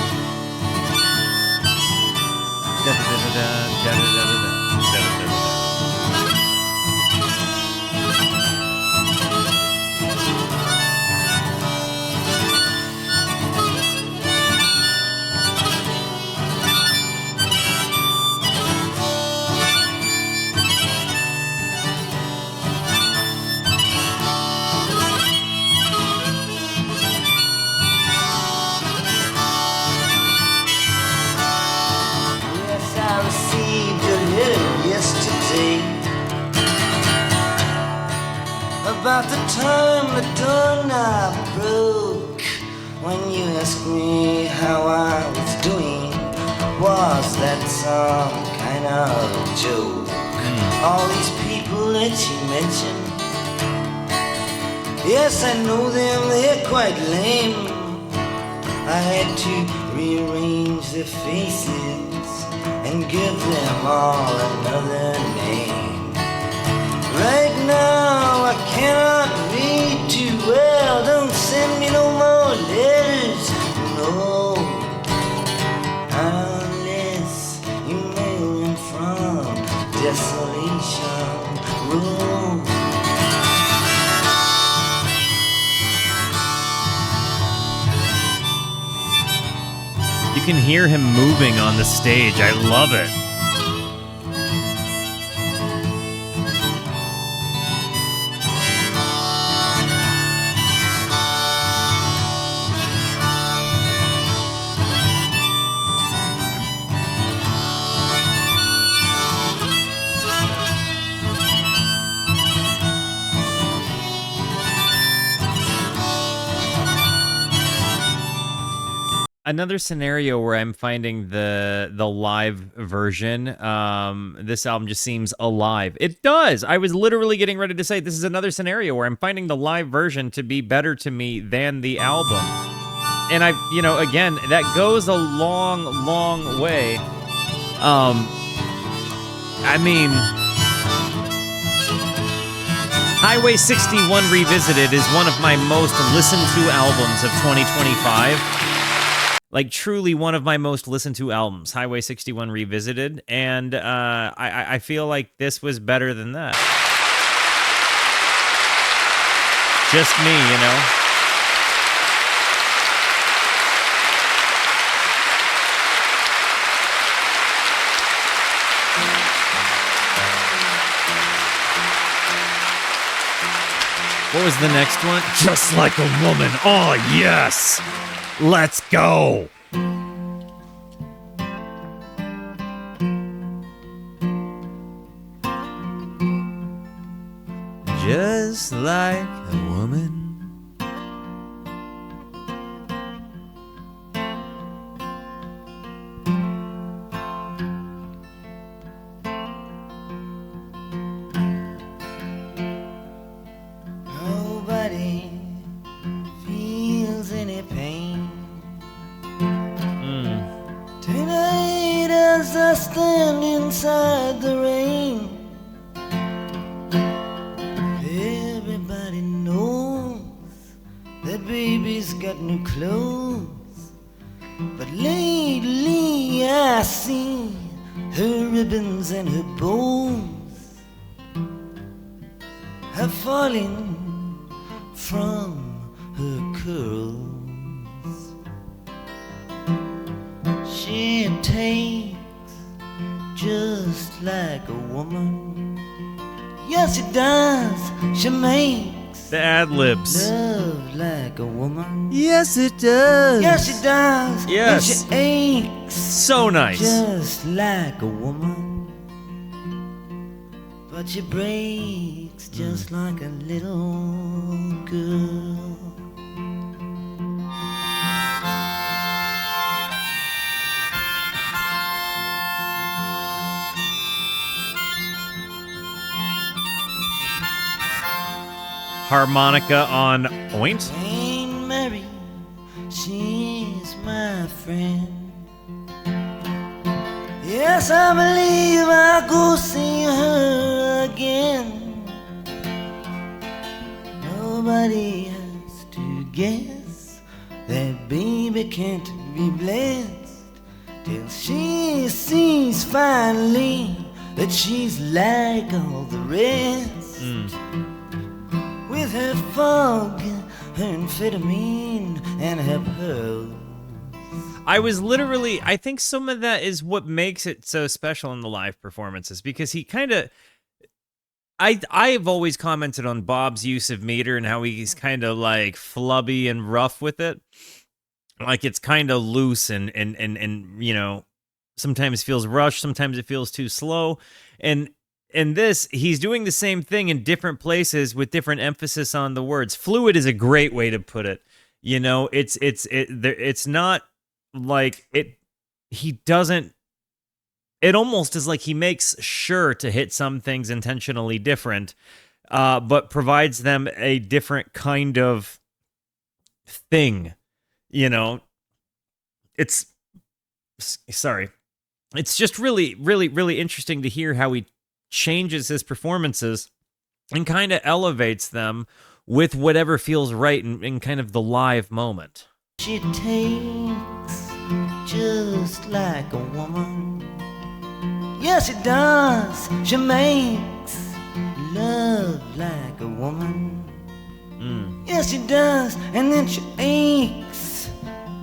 About the time the doorknob broke, when you asked me how I was doing, was that some kind of joke? All these people that you mentioned, yes, I know them, they're quite lame. I had to rearrange their faces and give them all another name. Right now I cannot read too well. Don't send me no more letters, no, unless you mail them from Desolation Row. You can hear him moving on the stage. I love it. another scenario where I'm finding the live version. This album just seems alive. It does. I was literally getting ready to say this is another scenario where I'm finding the live version to be better to me than the album. And again, that goes a long, long way. I mean, Highway 61 Revisited is one of my most listened to albums of 2025. Like, truly one of my most listened to albums, Highway 61 Revisited. And I feel like this was better than that. Just me, What was the next one? Just Like a Woman. Oh, yes. Let's go. Just like a woman. Stand inside the rain. Everybody knows that baby's got new clothes, but lately I see her ribbons and her bows have fallen from her curls. She takes just like a woman. Yes, it does. She makes the ad-libs. Love like a woman. Yes, it does. Yes, it does. Yes. And she aches. So nice. Just like a woman. But she breaks just like a little girl. Harmonica on point. Ain't Mary, she's my friend. Yes, I believe I'll go see her again. Nobody has to guess that baby can't be blessed till she sees finally that she's like all the rest. With her fog, her amphetamine, and her pearls. I think some of that is what makes it so special in the live performances, because he kind of, I've always commented on Bob's use of meter and how he's kind of like flubby and rough with it. Like it's kind of loose and sometimes feels rushed, sometimes it feels too slow. And in this, he's doing the same thing in different places with different emphasis on the words. Fluid is a great way to put it. It's not like it. He doesn't. It almost is like he makes sure to hit some things intentionally different, but provides them a different kind of thing. It's just really, really, really interesting to hear how he changes his performances and kind of elevates them with whatever feels right in kind of the live moment. She takes just like a woman. Yes, it does. She makes love like a woman. Yes, she does. And then she aches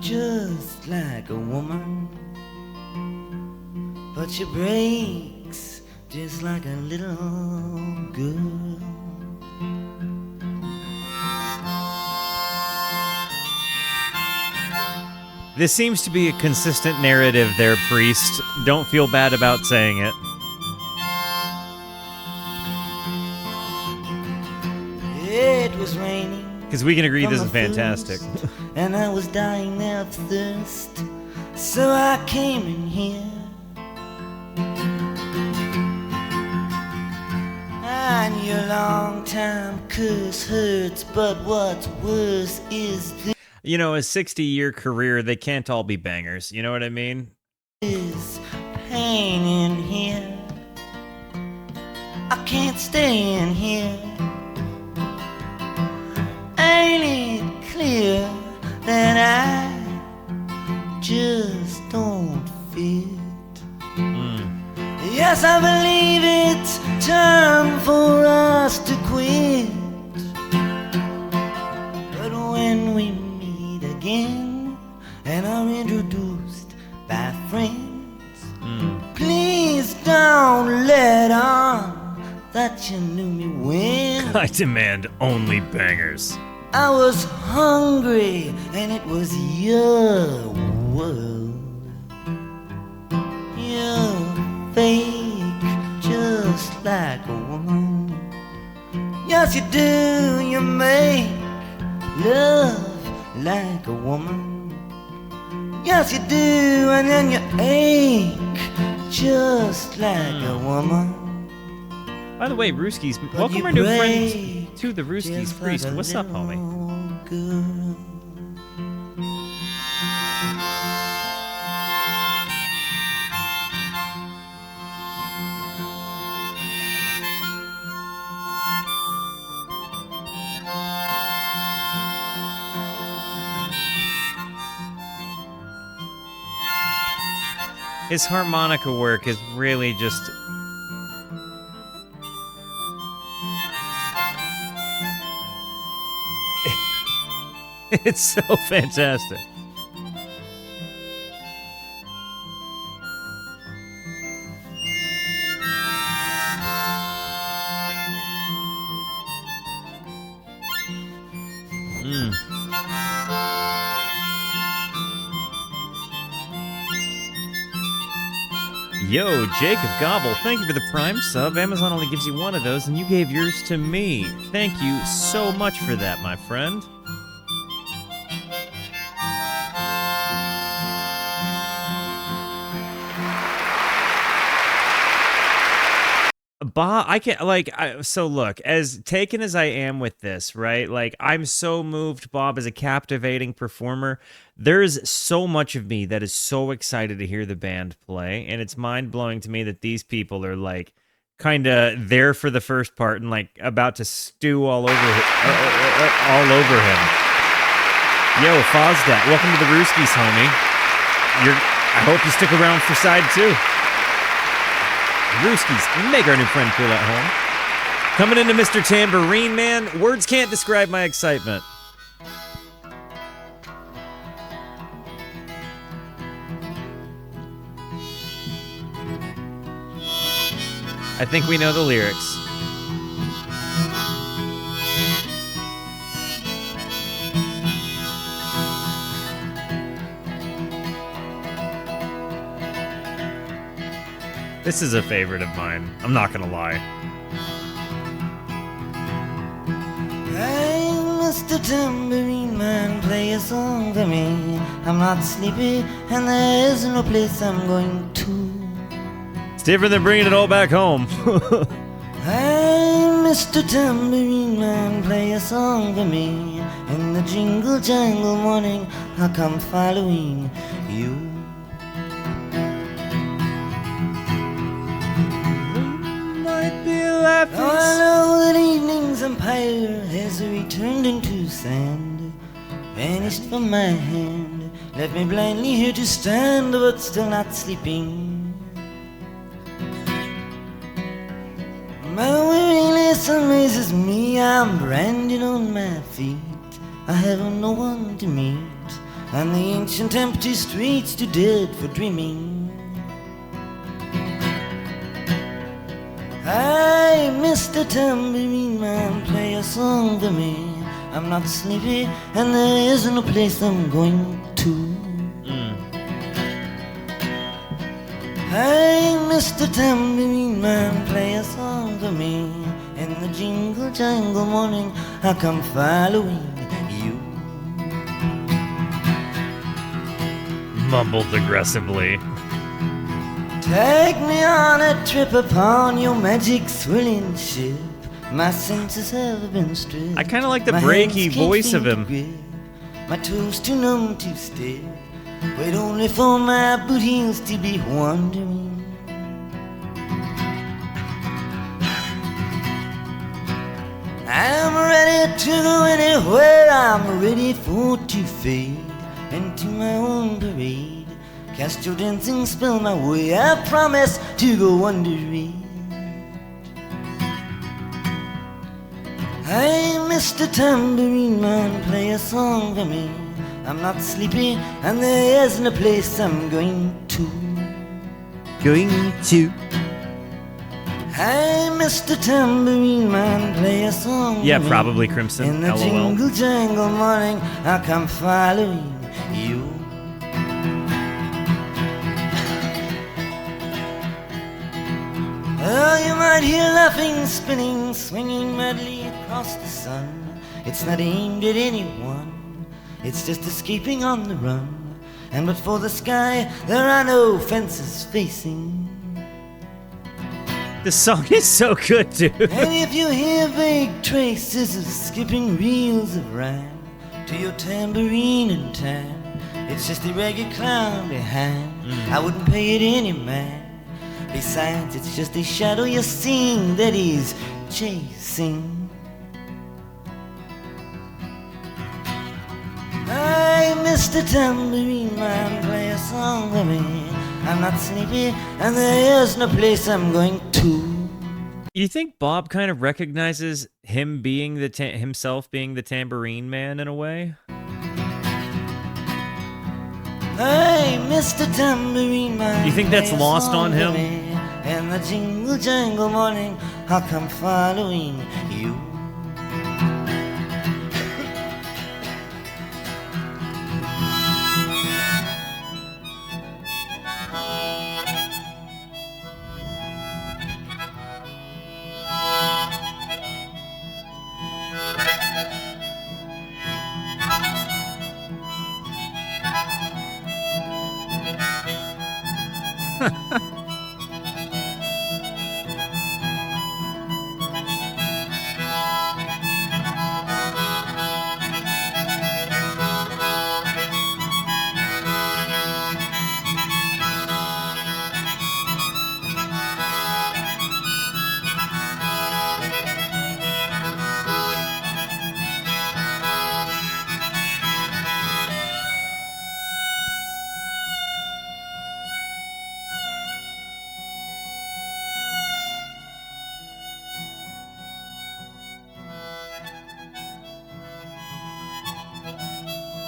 just like a woman. But she breaks just like a little girl. This seems to be a consistent narrative there, Priest. Don't feel bad about saying it. It was raining Because we can agree from this the is fantastic. first, and I was dying there of thirst, so I came in here. And your long time curse hurts, but what's worse is You know, a 60-year career, they can't all be bangers. You know what I mean? this pain in here. I can't stay in here. Ain't it clear that I just don't fit? Yes, I believe it's time for us to quit. But when we meet again and are introduced by friends, please don't let on that you knew me when I demand only bangers. I was hungry and it was your world. You're fake just like a woman. Yes, you do. You make love like a woman. Yes, you do. And then you ache just like a woman. By the way, Rooskies, But welcome you our new break friend to the Rooskies just Priest. like a What's up, homie? little girl. His harmonica work is really just... It's so fantastic. Yo, Jacob Gobble, thank you for the Prime sub. Amazon only gives you one of those, and you gave yours to me. Thank you so much for that, my friend. I can't, like, so look, as taken as I am with this, right? Like, I'm so moved, Bob, as a captivating performer. There's so much of me that is so excited to hear the band play, and it's mind-blowing to me that these people are, like, kind of there for the first part and, like, about to stew all over him. Yo, Fosdat, welcome to the Rooskies, homie. I hope you stick around for side 2. Rooskies, make our new friend feel at home. Coming into Mr. Tambourine Man, words can't describe my excitement. I think we know the lyrics. This is a favorite of mine. I'm not gonna lie. Hey, Mr. Tambourine Man, play a song for me. I'm not sleepy, and there is no place I'm going to. It's different than bringing it all back home. Hey, Mr. Tambourine Man, play a song for me. In the jingle jangle morning, I'll come following you. Oh, I know that evening's empire has returned into sand, vanished from my hand, left me blindly here to stand, but still not sleeping. My weariness amazes me, I'm branded on my feet, I have no one to meet, on the ancient empty streets too dead for dreaming. Hey, Mr. Tambourine Man, play a song for me. I'm not sleepy, and there isn't no place I'm going to. Hey, Mr. Tambourine Man, play a song for me. In the jingle jangle morning, I'll come following mumbled aggressively. Take me on a trip upon your magic swirling ship. My senses have been stripped. I kind of like the My breaky hands can't voice of seem to him. grip. My toes too numb to step. Wait only for my boot heels to be wandering. I'm ready to go anywhere. I'm ready for to fade into my own parade. Cast your dancing spell my way. I promise to go under it. Hey, Mr. Tambourine Man, play a song for me. I'm not sleepy and there isn't a place I'm going to. Going to. Hey, Mr. Tambourine Man, play a song Yeah, for me. probably Crimson. In the LOL. jingle jangle morning, I'll come following you. Oh, you might hear laughing, spinning, swinging madly across the sun. It's not aimed at anyone, it's just escaping on the run. And but for the sky, there are no fences facing. This song is so good, dude. And if you hear vague traces of skipping reels of rhyme to your tambourine in time, it's just a ragged clown behind. I wouldn't pay it any man. Besides, it's just a shadow you're seeing that he's chasing. Hey, Mr. Tambourine Man, play a song for me. I'm not sleepy, and there is no place I'm going to. You think Bob kind of recognizes him being himself being the Tambourine Man in a way? Hey, Mr. Tambourine Man. You think that's play a lost song on him? for me. In the jingle jangle morning, I'll come following you.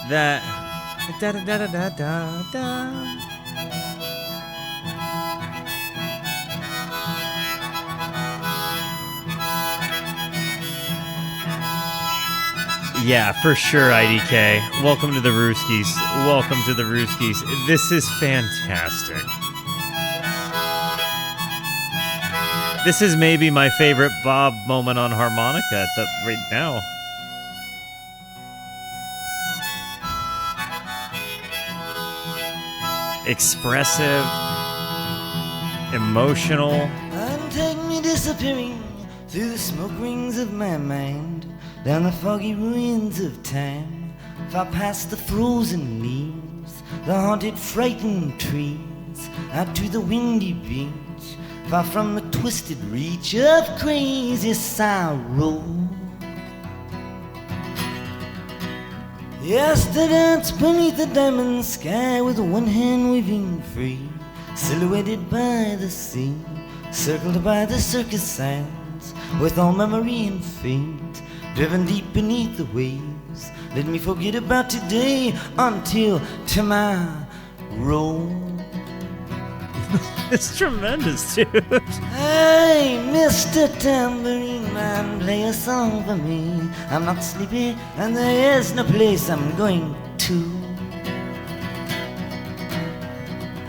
That da da da da da da. Yeah, for sure, IDK. Welcome to the Rooskies. Welcome to the Rooskies. This is fantastic. This is maybe my favorite Bob moment on harmonica right now. Expressive, emotional. And take me disappearing through the smoke rings of my mind, down the foggy ruins of time, far past the frozen leaves, the haunted frightened trees, out to the windy beach, far from the twisted reach of crazy sorrow. Yes, to dance beneath the diamond sky with one hand waving free, silhouetted by the sea, circled by the circus signs, with all memory and fate, driven deep beneath the waves. Let me forget about today until tomorrow. It's tremendous, dude. Hey, Mr. Tambourine Man, play a song for me. I'm not sleepy, and there is no place I'm going to.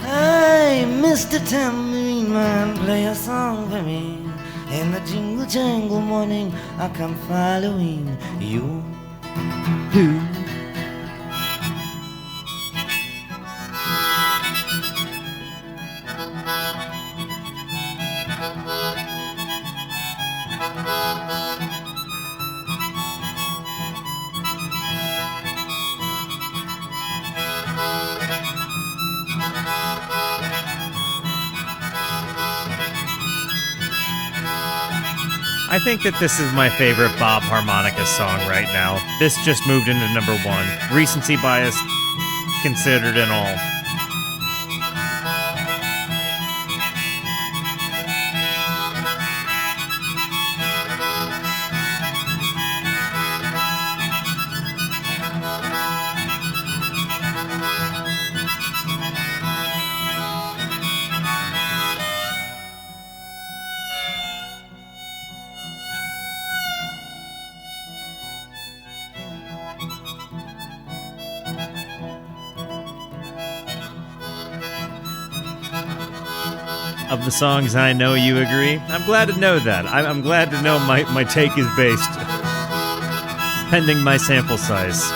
Hey, Mr. Tambourine Man, play a song for me. In the jingle jangle morning, I'll come following you. I think that this is my favorite Bob Harmonica song right now. This just moved into number 1. Recency bias considered and all. Of the songs I know you agree. I'm glad to know that. I'm glad to know my take is based pending my sample size.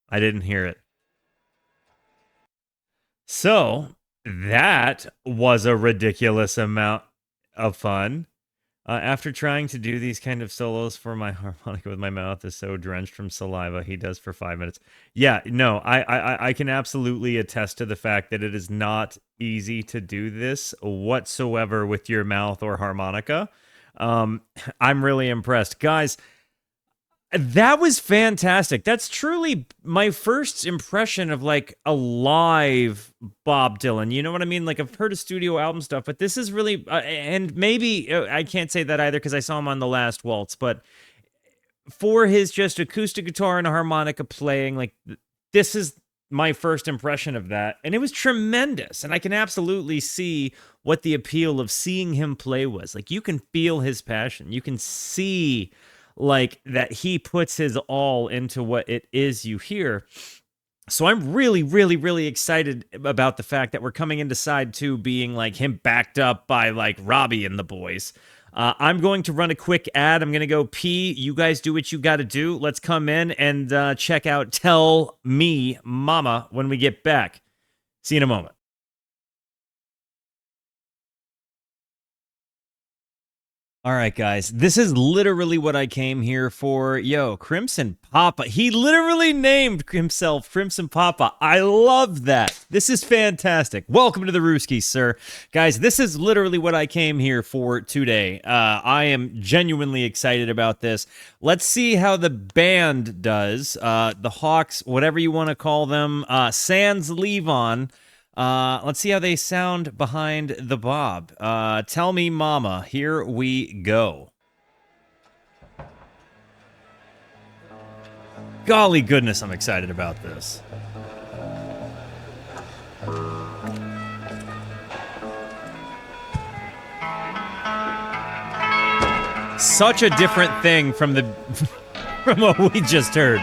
I didn't hear it. So, that was a ridiculous amount of fun. After trying to do these kind of solos for my harmonica with my mouth is so drenched from saliva, he does for 5 minutes. Yeah, no, I can absolutely attest to the fact that it is not easy to do this whatsoever with your mouth or harmonica. I'm really impressed. Guys, that was fantastic. That's truly my first impression of like a live Bob Dylan. You know what I mean? Like I've heard of studio album stuff, but this is really, and maybe I can't say that either because I saw him on The Last Waltz, but for his just acoustic guitar and harmonica playing, like this is my first impression of that. And it was tremendous. And I can absolutely see what the appeal of seeing him play was. Like you can feel his passion. You can see like that he puts his all into what it is you hear. So I'm really, really, really excited about the fact that we're coming into side 2 being like him backed up by like Robbie and the boys. I'm going to run a quick ad. I'm going to go pee. You guys do what you got to do. Let's come in and check out Tell Me Momma when we get back. See you in a moment. All right, guys, this is literally what I came here for. Yo, Crimson Papa. He literally named himself Crimson Papa. I love that. This is fantastic. Welcome to the Rooski, sir. Guys, this is literally what I came here for today. I am genuinely excited about this. Let's see how the band does. The Hawks, whatever you want to call them. Sans Levon. Let's see how they sound behind the Bob. Tell Me Momma. Here we go. Golly goodness, I'm excited about this. Such a different thing from the from what we just heard.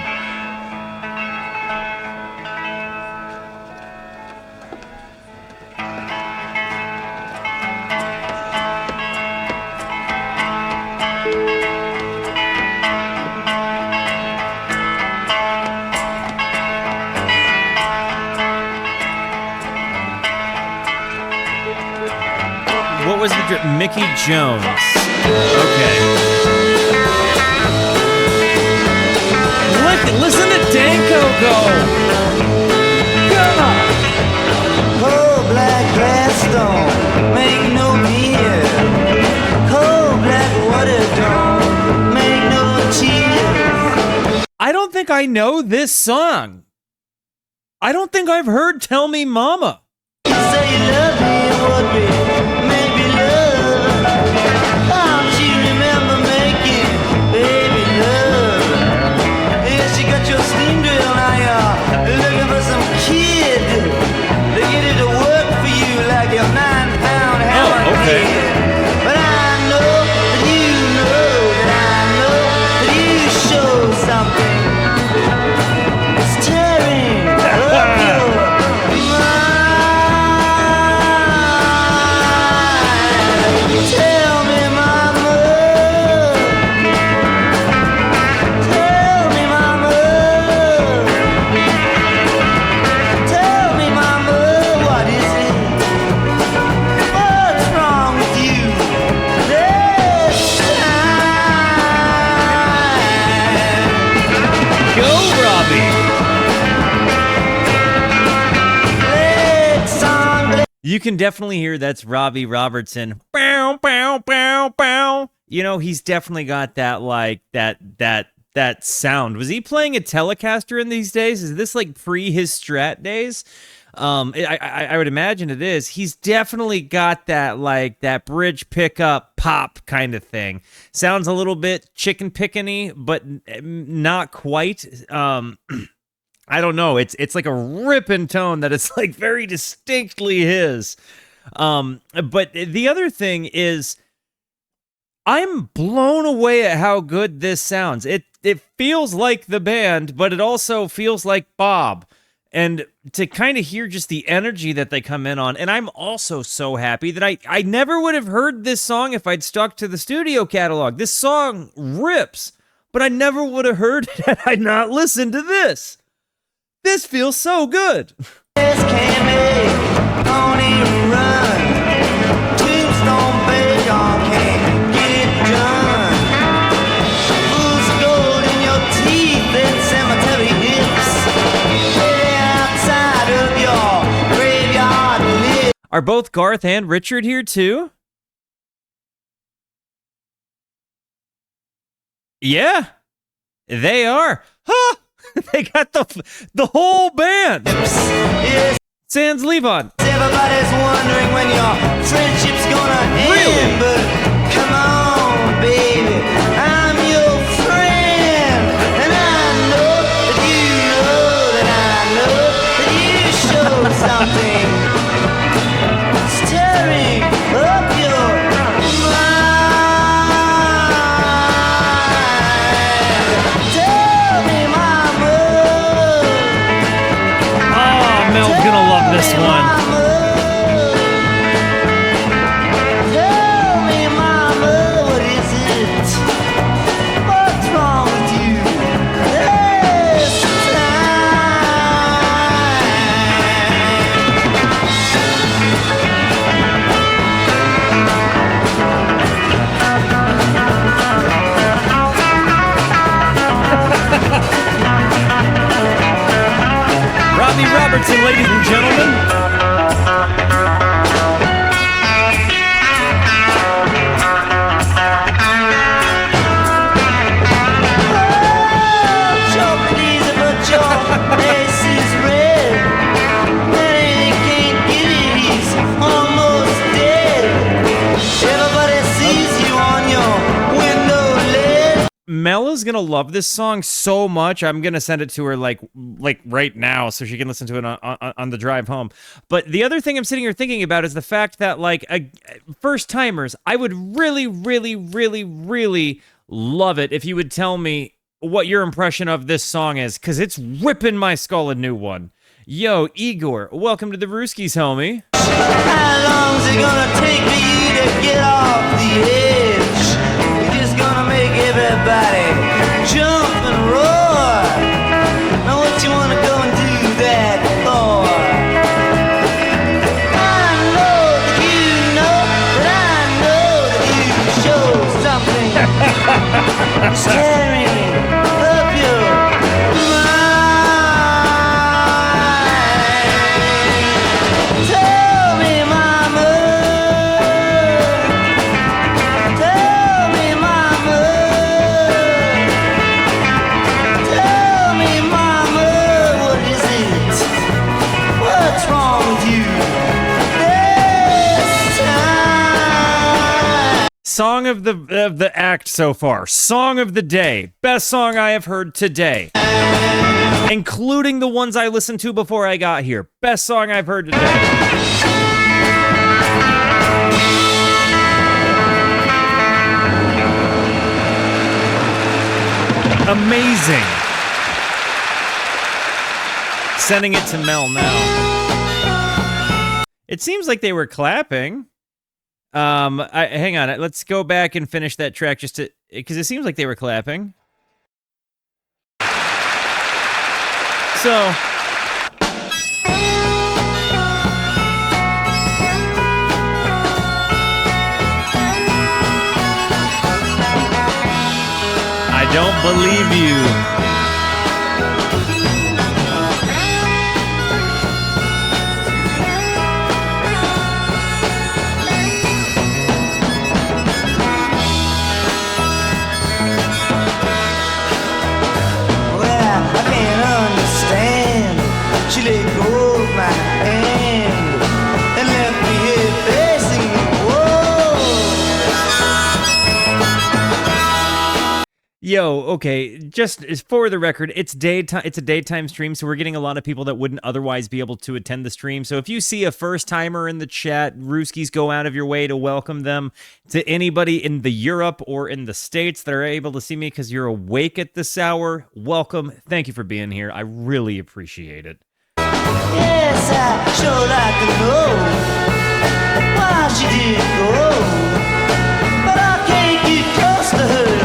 Mickey Jones. Okay. Listen to Danko go. Come on. Oh, black grass don't make no beer. Oh, black water don't make no tears. I don't think I know this song. I don't think I've heard Tell Me Momma. You say you love me, what we make me love. Don't you remember making You can definitely hear that's Robbie Robertson. Bow, bow, bow, bow. You know, he's definitely got that, like, that sound. Was he playing a Telecaster in these days? Is this like pre his Strat days? I would imagine it is. He's definitely got that, like, that bridge pickup pop kind of thing. Sounds a little bit chicken pickany, but not quite. I don't know. It's like a ripping tone that is like very distinctly his. But the other thing is, I'm blown away at how good this sounds. It feels like the band, but it also feels like Bob. And to kind of hear just the energy that they come in on. And I'm also so happy that I never would have heard this song if I'd stuck to the studio catalog. This song rips, but I never would have heard it had I not listened to this. This feels so good. This can make pony run. Tombstone bacon can't get it done. Fool's gold in your teeth and cemetery hips. Lay outside of your graveyard lip. Are both Garth and Richard here too? Yeah, they are. Huh! They got the whole band. Yes, Sans Levon. everybody's wondering when your friendship's gonna end. Really? But come on, baby, I'm your friend. And I know that you show something stirring up your mind. Tell me, mama. Oh, Mel's gonna love this one. Tell me, mama, what is it? What's wrong with you this time? Robbie Robertson, ladies and gentlemen. Mel is gonna love this song so much. I'm gonna send it to her like right now so she can listen to it on the drive home. But the other thing I'm sitting here thinking about is the fact that, like, first timers, I would really, really, really, really love it if you would tell me what your impression of this song is, because it's ripping my skull a new one. Yo, Igor, welcome to the Rooskies, homie. How long's it gonna take for you to get off the edge? You're just gonna make everybody jump and roar. Now what you wanna go and do that for? I know that you know that I know that you show something staring up your mind. Tell me, mama. Tell me, mama. Tell me, mama, what is it? What's wrong with you this time? Song of the act so far. Song of the day. Best song I have heard today. Including the ones I listened to before I got here. Best song I've heard today. Amazing. Sending it to Mel now. It seems like they were clapping. Hang on. Let's go back and finish that track just to, because it seems like they were clapping. So. I don't believe you. Yo, okay, just as for the record, it's daytime. It's a daytime stream, so we're getting a lot of people that wouldn't otherwise be able to attend the stream. So if you see a first timer in the chat, Rooskies, go out of your way to welcome them. To anybody in the Europe or in the States that are able to see me because you're awake at this hour, welcome. Thank you for being here. I really appreciate it. Yes, I sure like to know why she did go, but I can't get close to her.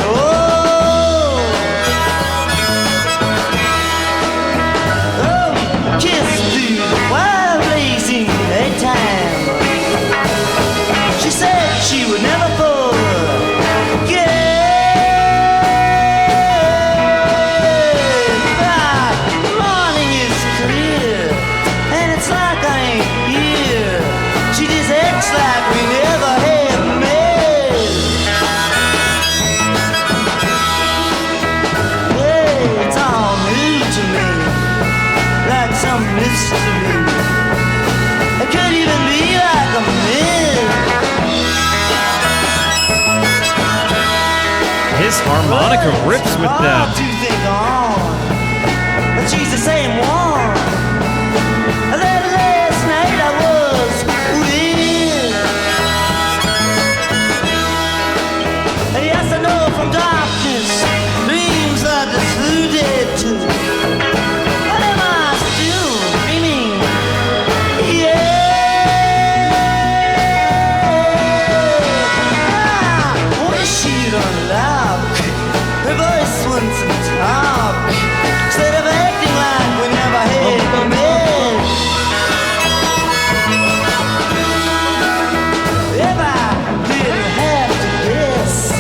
Kiss through the wild blazing daytime. She said she would never forget. The morning is clear, and it's like I ain't here. She just acts like we never had met. Hey, it's all new to me, like some mystery. It could even be like a myth. His harmonica rips with them. To think on, but she's the same one that last night I was with. Yes, I know from darkness, dreams are deluded too. But am I still dreaming? Yeah. I wish she'd unlock her voice once and talk, instead of acting like we never had met. If I didn't have to guess,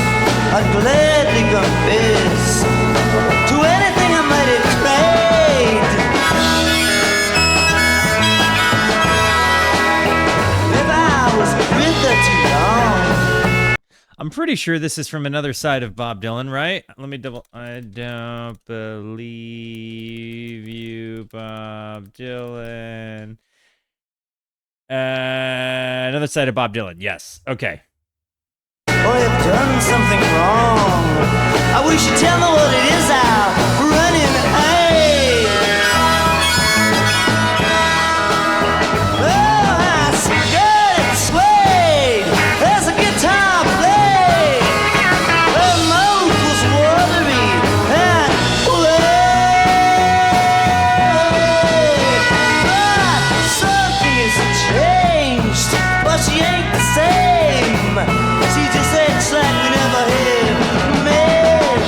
I'd gladly confess to anything I might have tried. If I was with her too long. I'm pretty sure this is from another side of Bob Dylan, right? Let me double. I don't believe you, Bob Dylan. Another side of Bob Dylan. Yes. Okay. Or have done something wrong. I wish you'd tell me what it is I'm running. Hey. Oh, I skirt and swayed. There's a guitar played. Her mouth was watery and wet. But something has changed, but she ain't the same. She just acts like we never had met.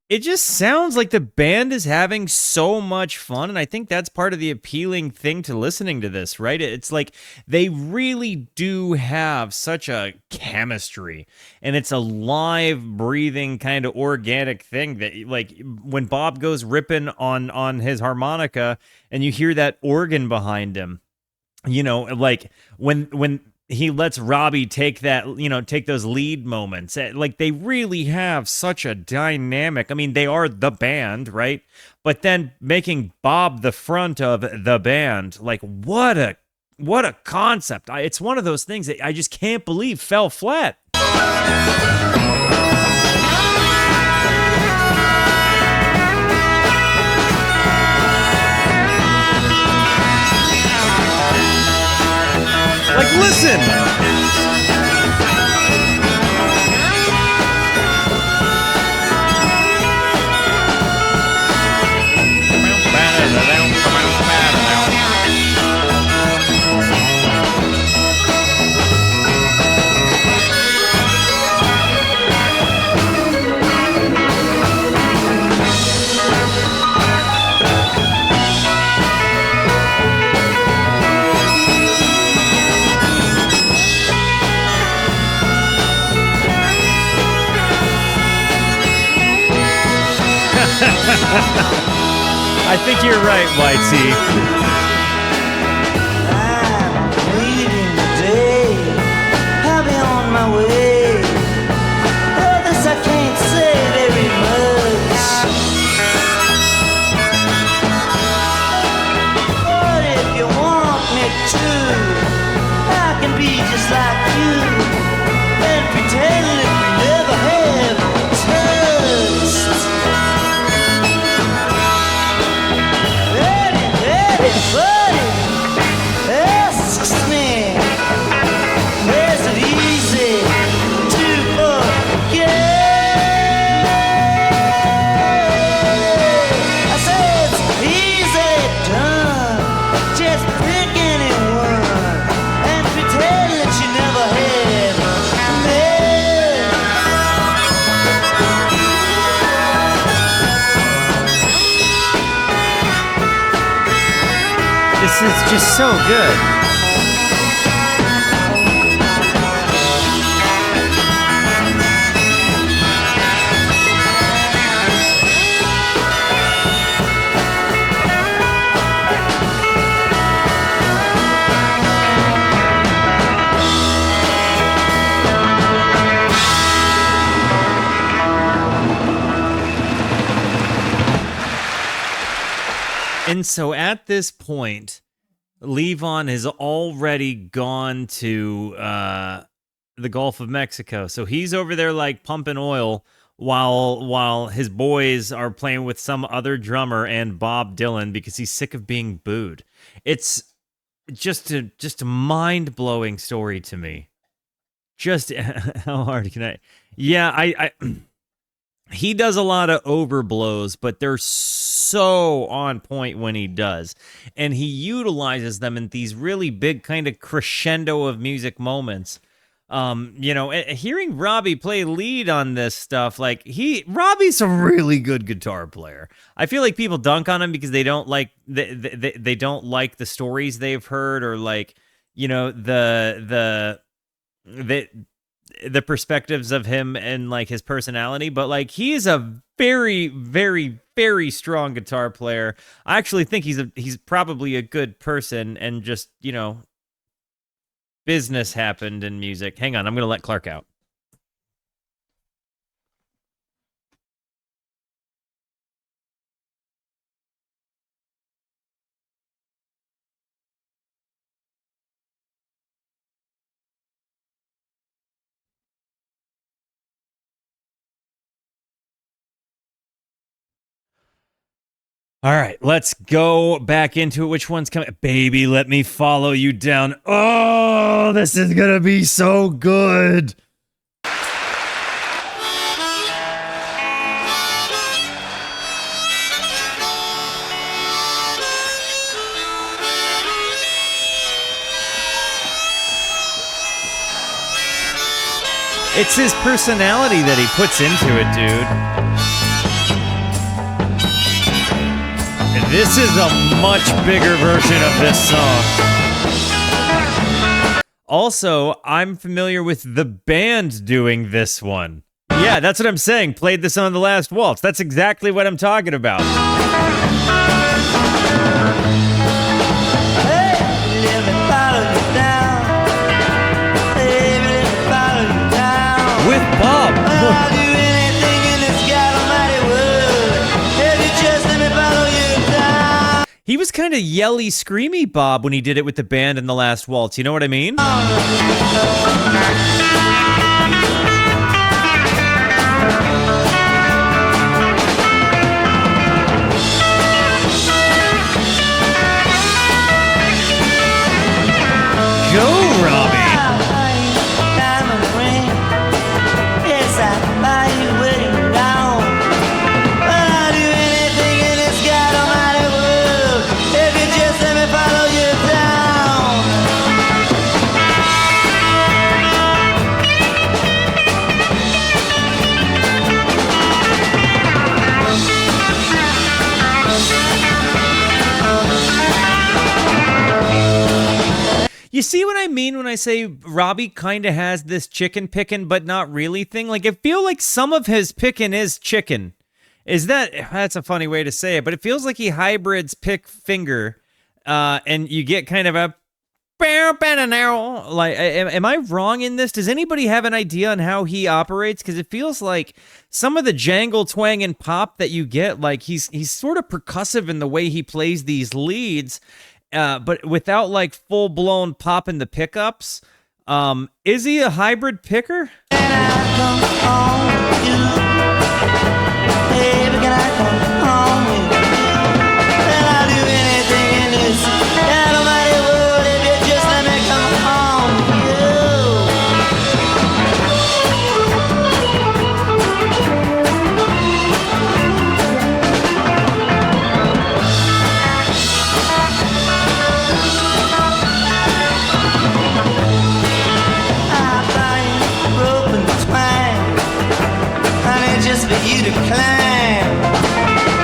It just sounds like the band is having so much fun, and I think that's part of the appealing thing to listening to this, right? It's like they really do have such a chemistry, and it's a live, breathing, kind of organic thing that, like, when Bob goes ripping on his harmonica, and you hear that organ behind him, you know, like when he lets Robbie take that, you know, take those lead moments. Like, they really have such a dynamic. I mean, they are the band, right? But then making Bob the front of the band, like, what a concept. It's one of those things that I just can't believe fell flat. Like, listen! I think you're right, Whitey. I'm leaving today. I'll be on my way. Others I can't say very much. But if you want me to, I can be just like you and pretend that we never just so good. And so at this point, Levon has already gone to the Gulf of Mexico. So he's over there like pumping oil while his boys are playing with some other drummer and Bob Dylan because he's sick of being booed. It's just a mind-blowing story to me. Just how hard can I... Yeah, I he does a lot of overblows, but they're so on point when he does. And he utilizes them in these really big kind of crescendo of music moments. Hearing Robbie play lead on this stuff, like Robbie's a really good guitar player. I feel like people dunk on him because they don't like they don't like the stories they've heard, or like, the perspectives of him and like his personality, but like he's a very, very, very strong guitar player. I actually think he's probably a good person, and just, business happened in music. Hang on, I'm gonna let Clark out. All right, let's go back into it. Which one's coming? Baby, let me follow you down. Oh, this is gonna be so good. It's his personality that he puts into it, dude. This is a much bigger version of this song. Also, I'm familiar with the band doing this one. Yeah, that's what I'm saying. Played this on The Last Waltz. That's exactly what I'm talking about. With Bob. He was kind of yelly, screamy Bob when he did it with the band in The Last Waltz. You know what I mean? Go, Robbie! You see what I mean when I say Robbie kind of has this chicken picking but not really thing? Like, I feel like some of his picking is chicken. That's a funny way to say it, but it feels like he hybrids pick finger, and you get kind of a like, am I wrong in this? Does anybody have an idea on how he operates? Because it feels like some of the jangle, twang, and pop that you get, like he's sort of percussive in the way he plays these leads, but without like full-blown pop in the pickups. Is he a hybrid picker? To climb.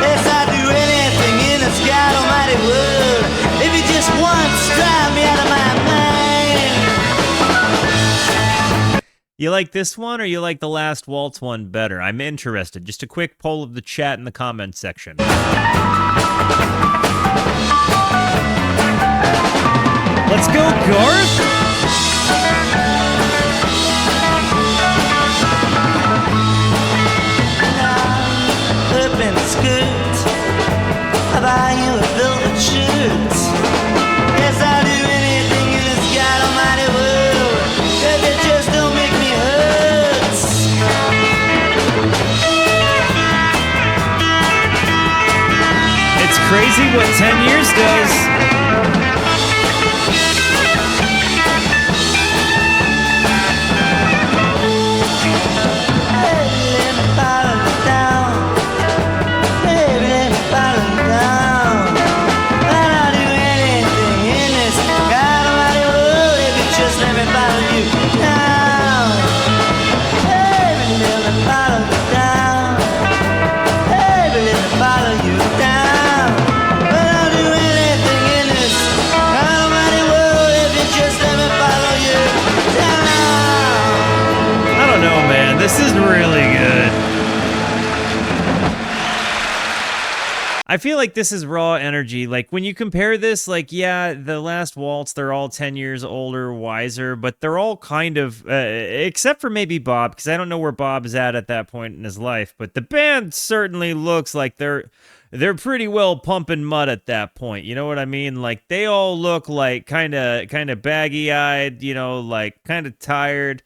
Yes, I'd do anything in this God almighty world if you just want You like this one or you like the last waltz one better? I'm interested. Just a quick poll of the chat in the comments section. Let's go, Garth! Open skirt, I buy you a velvet shirt. Yes, I'll do anything in this God almighty world, if it just don't make me hurt. It's crazy what 10 years does. This is really good. I feel like this is raw energy. Like, when you compare this, like, yeah, the last waltz, they're all 10 years older, wiser, but they're all kind of, except for maybe Bob, because I don't know where Bob is at that point in his life, but the band certainly looks like they're pretty well pumping mud at that point. You know what I mean? Like, they all look like kind of baggy-eyed, you know, like kind of tired.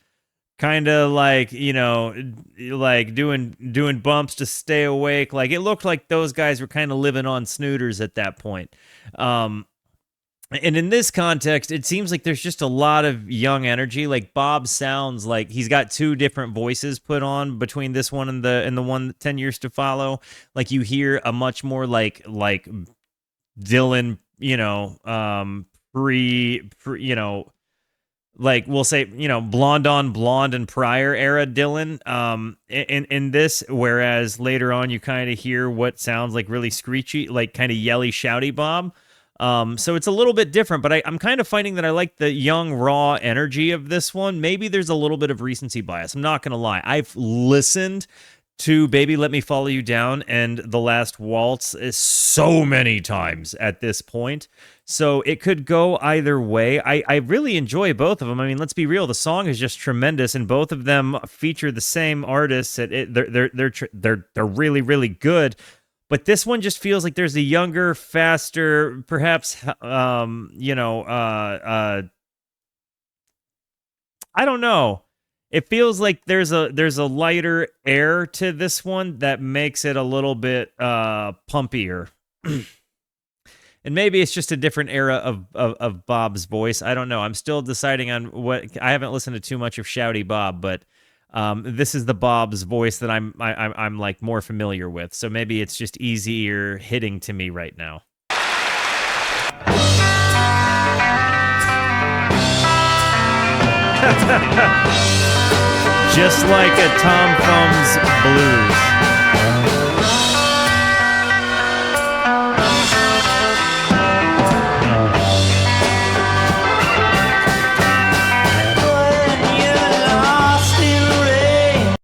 Kind of like, you know, like doing bumps to stay awake. Like, it looked like those guys were kind of living on snooters at that point. And in this context, it seems like there's just a lot of young energy. Like, Bob sounds like he's got two different voices put on between this one and the one 10 years to follow. Like, you hear a much more like Dylan, you know, pre you know, like, we'll say, you know, Blonde on Blonde and Prior era Dylan in this, whereas later on you kind of hear what sounds like really screechy, like kind of yelly, shouty Bob. So it's a little bit different, but I'm kind of finding that I like the young, raw energy of this one. Maybe there's a little bit of recency bias. I'm not going to lie. I've listened to Baby Let Me Follow You Down and The Last Waltz so many times at this point. So it could go either way. I really enjoy both of them. I mean, let's be real. The song is just tremendous, and both of them feature the same artists. They're really, really good. But this one just feels like there's a younger, faster, perhaps, you know, I don't know. It feels like there's a lighter air to this one that makes it a little bit pumpier. And maybe it's just a different era of Bob's voice. I don't know. I'm still deciding on what. I haven't listened to too much of Shouty Bob, but this is the Bob's voice that I'm like more familiar with. So maybe it's just easier hitting to me right now. Just like a Tom Thumb's blues.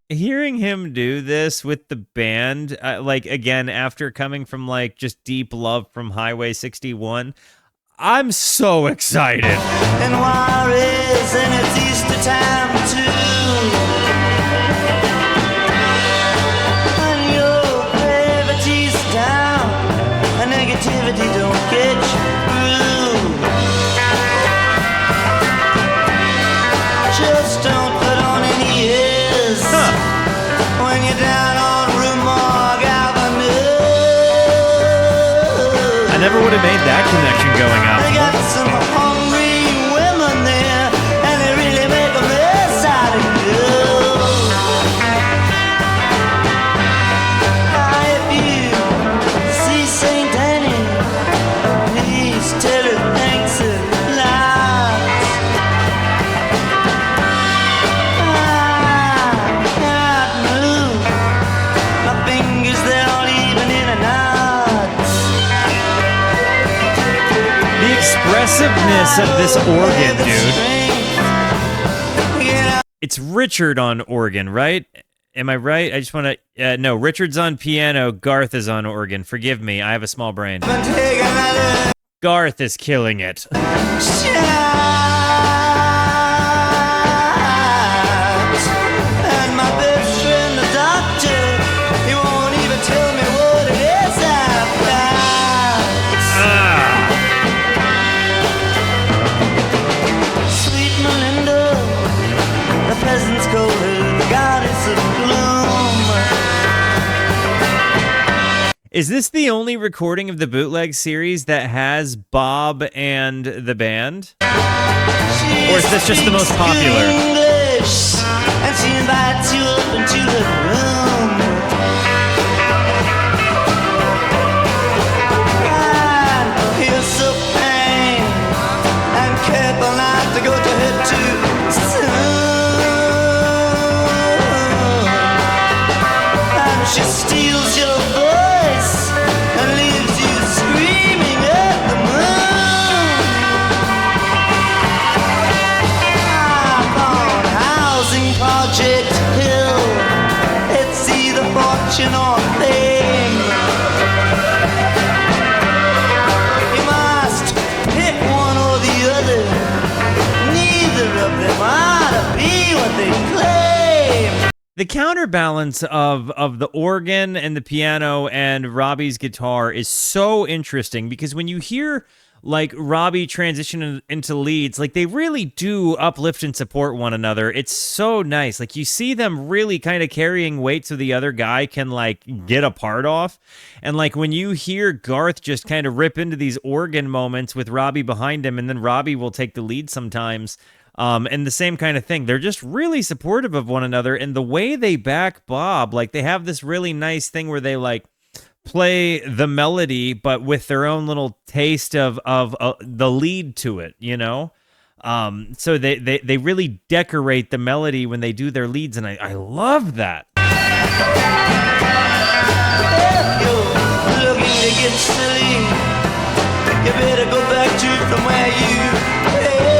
Hearing him do this with the band, like, again, after coming from like just deep love from Highway 61, I'm so excited. And Juarez, and it's Easter time too. And your gravity's down, and negativity don't get you through. Just don't put on any ears when you're down on Rumog Avenue. I never would have made that connection going up. They got some hungry women there, and they really make a mess out of you. Now if you see St. Annie, please tell her thanks a lot. I can't move my fingers, they're all even in a knot. The expressiveness of this organ, dude. It's Richard on organ, right? Am I right? I just want to. No, Richard's on piano. Garth is on organ. Forgive me. I have a small brain. Garth is killing it. Is this the only recording of the Bootleg series that has Bob and the band? Or is this just the most popular? English, and she invites you up into her room. And here's so pain, and careful not to go to her too soon. And she steals your voice and leaves you screaming at the moon. On Housing Project Hill, it's either fortune or fame. You must pick one or the other. Neither of them ought to be what they claim. The counterbalance of the organ and the piano and Robbie's guitar is so interesting because when you hear like Robbie transition into leads, like they really do uplift and support one another. It's so nice. Like you see them really kind of carrying weight so the other guy can like get a part off. And like when you hear Garth just kind of rip into these organ moments with Robbie behind him, and then Robbie will take the lead sometimes. And the same kind of thing. They're just really supportive of one another. And the way they back Bob, like they have this really nice thing where they like play the melody, but with their own little taste of the lead to it, you know? So they really decorate the melody when they do their leads. And I love that. If you're looking to get silly, you better go back to from where you came.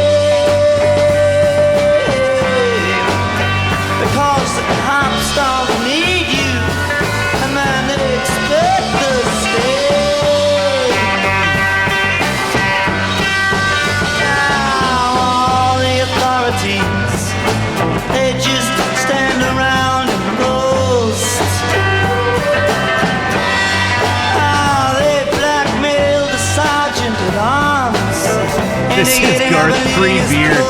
Because the cops don't need you, and man, they expect the state. Now all the authorities, they just stand around and boast. How they blackmailed the sergeant at arms. This is Garth pre-beard.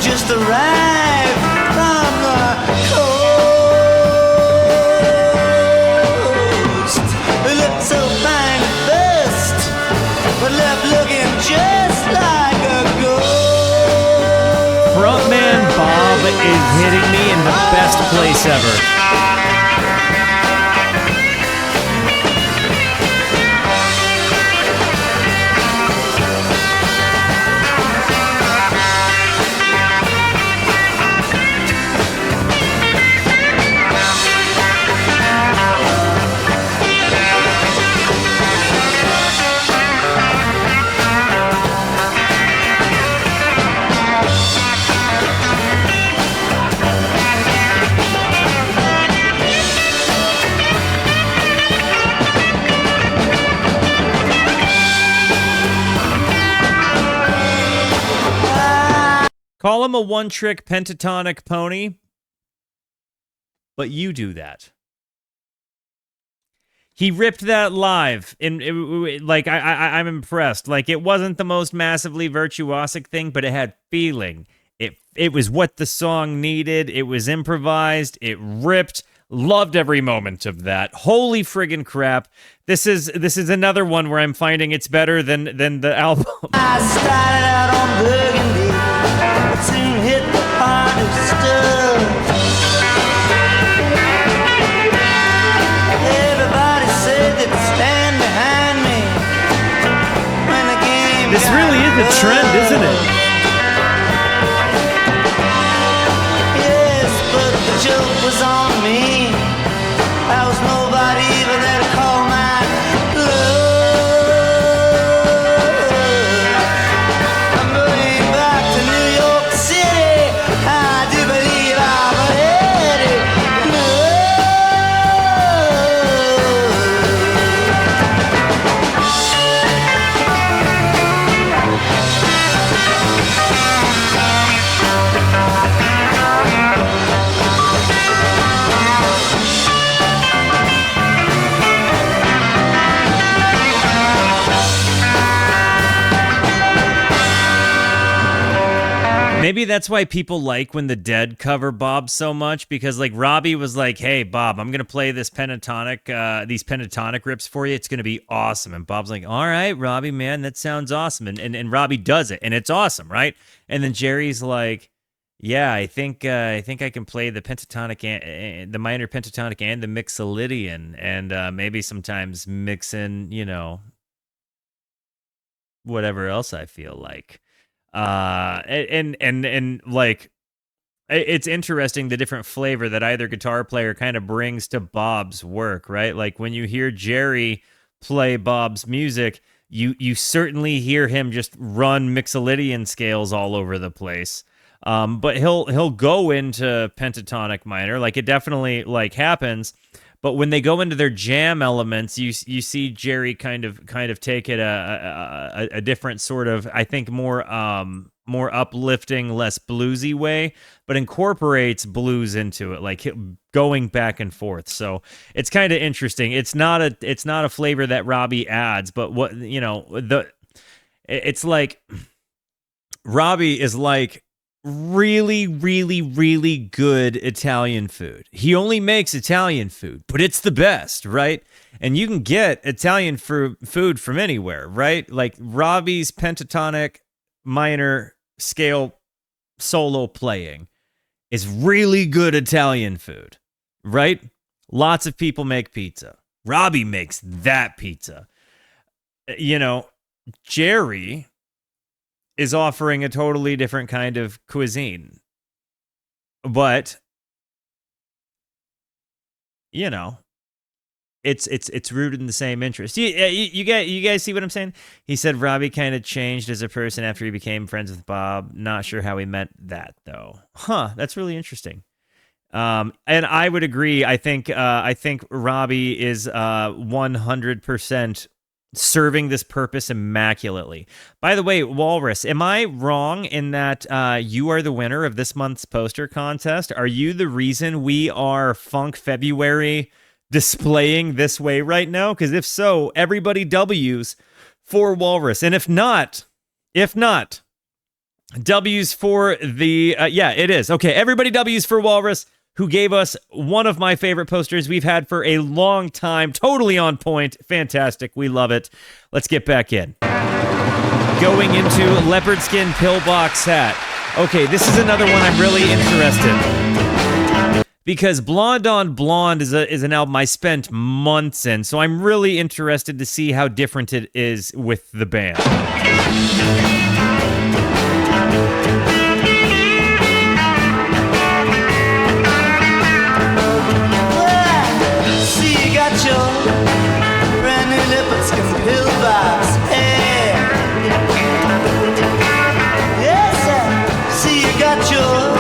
Just arrived from the coast. They looked so fine at first, but left looking just like a ghost. Frontman Bob is hitting me in the best place ever. Call him a one-trick pentatonic pony, but you do that. He ripped that live, and like I'm impressed. Like it wasn't the most massively virtuosic thing, but it had feeling. It was what the song needed. It was improvised. It ripped. Loved every moment of that. Holy friggin' crap! This is another one where I'm finding it's better than the album. I started out on Burgundy, but soon hit the harder stuff. Everybody said they'd stand behind me when the game This really is a trend, isn't it? Yes, but the joke was on me. I was nobody even there to call my bluff. Maybe that's why people like when the Dead cover Bob so much, because like Robbie was like, "Hey Bob, I'm gonna play these pentatonic rips for you. It's gonna be awesome." And Bob's like, "All right, Robbie, man, that sounds awesome." And Robbie does it, and it's awesome, right? And then Jerry's like, "Yeah, I think I can play the pentatonic, the minor pentatonic, and the mixolydian, and maybe sometimes mix in, whatever else I feel like." And like it's interesting the different flavor that either guitar player kind of brings to Bob's work, right? Like when you hear Jerry play Bob's music, you certainly hear him just run mixolydian scales all over the place. But he'll go into pentatonic minor, like it definitely like happens. But when they go into their jam elements, you see Jerry kind of take it a different sort of, I think, more uplifting, less bluesy way, but incorporates blues into it, like going back and forth. So it's kind of interesting. It's not a flavor that Robbie adds, but it's like Robbie is like really, really, really good Italian food. He only makes Italian food, but it's the best, right? And you can get Italian food from anywhere, right? Like Robbie's pentatonic minor scale solo playing is really good Italian food, right? Lots of people make pizza. Robbie makes that pizza. Jerry is offering a totally different kind of cuisine. But it's rooted in the same interest. You guys see what I'm saying? He said Robbie kind of changed as a person after he became friends with Bob. Not sure how he meant that though. That's really interesting. And I would agree. I think Robbie is 100% serving this purpose immaculately. By the way, Walrus, am I wrong in that you are the winner of this month's poster contest? Are you the reason we are Funk February displaying this way right now? Because if so, everybody W's for Walrus. And if not, W's for the, it is. Okay, everybody W's for Walrus, who gave us one of my favorite posters we've had for a long time. Totally on point. Fantastic. We love it. Let's get back in. Going into Leopard-Skin Pill-Box Hat. Okay, this is another one I'm really interested in, because Blonde on Blonde is an album I spent months in, so I'm really interested to see how different it is with the band. Brand new Leopard-Skin Pill-Box Hat. Yes, sir. See, you got your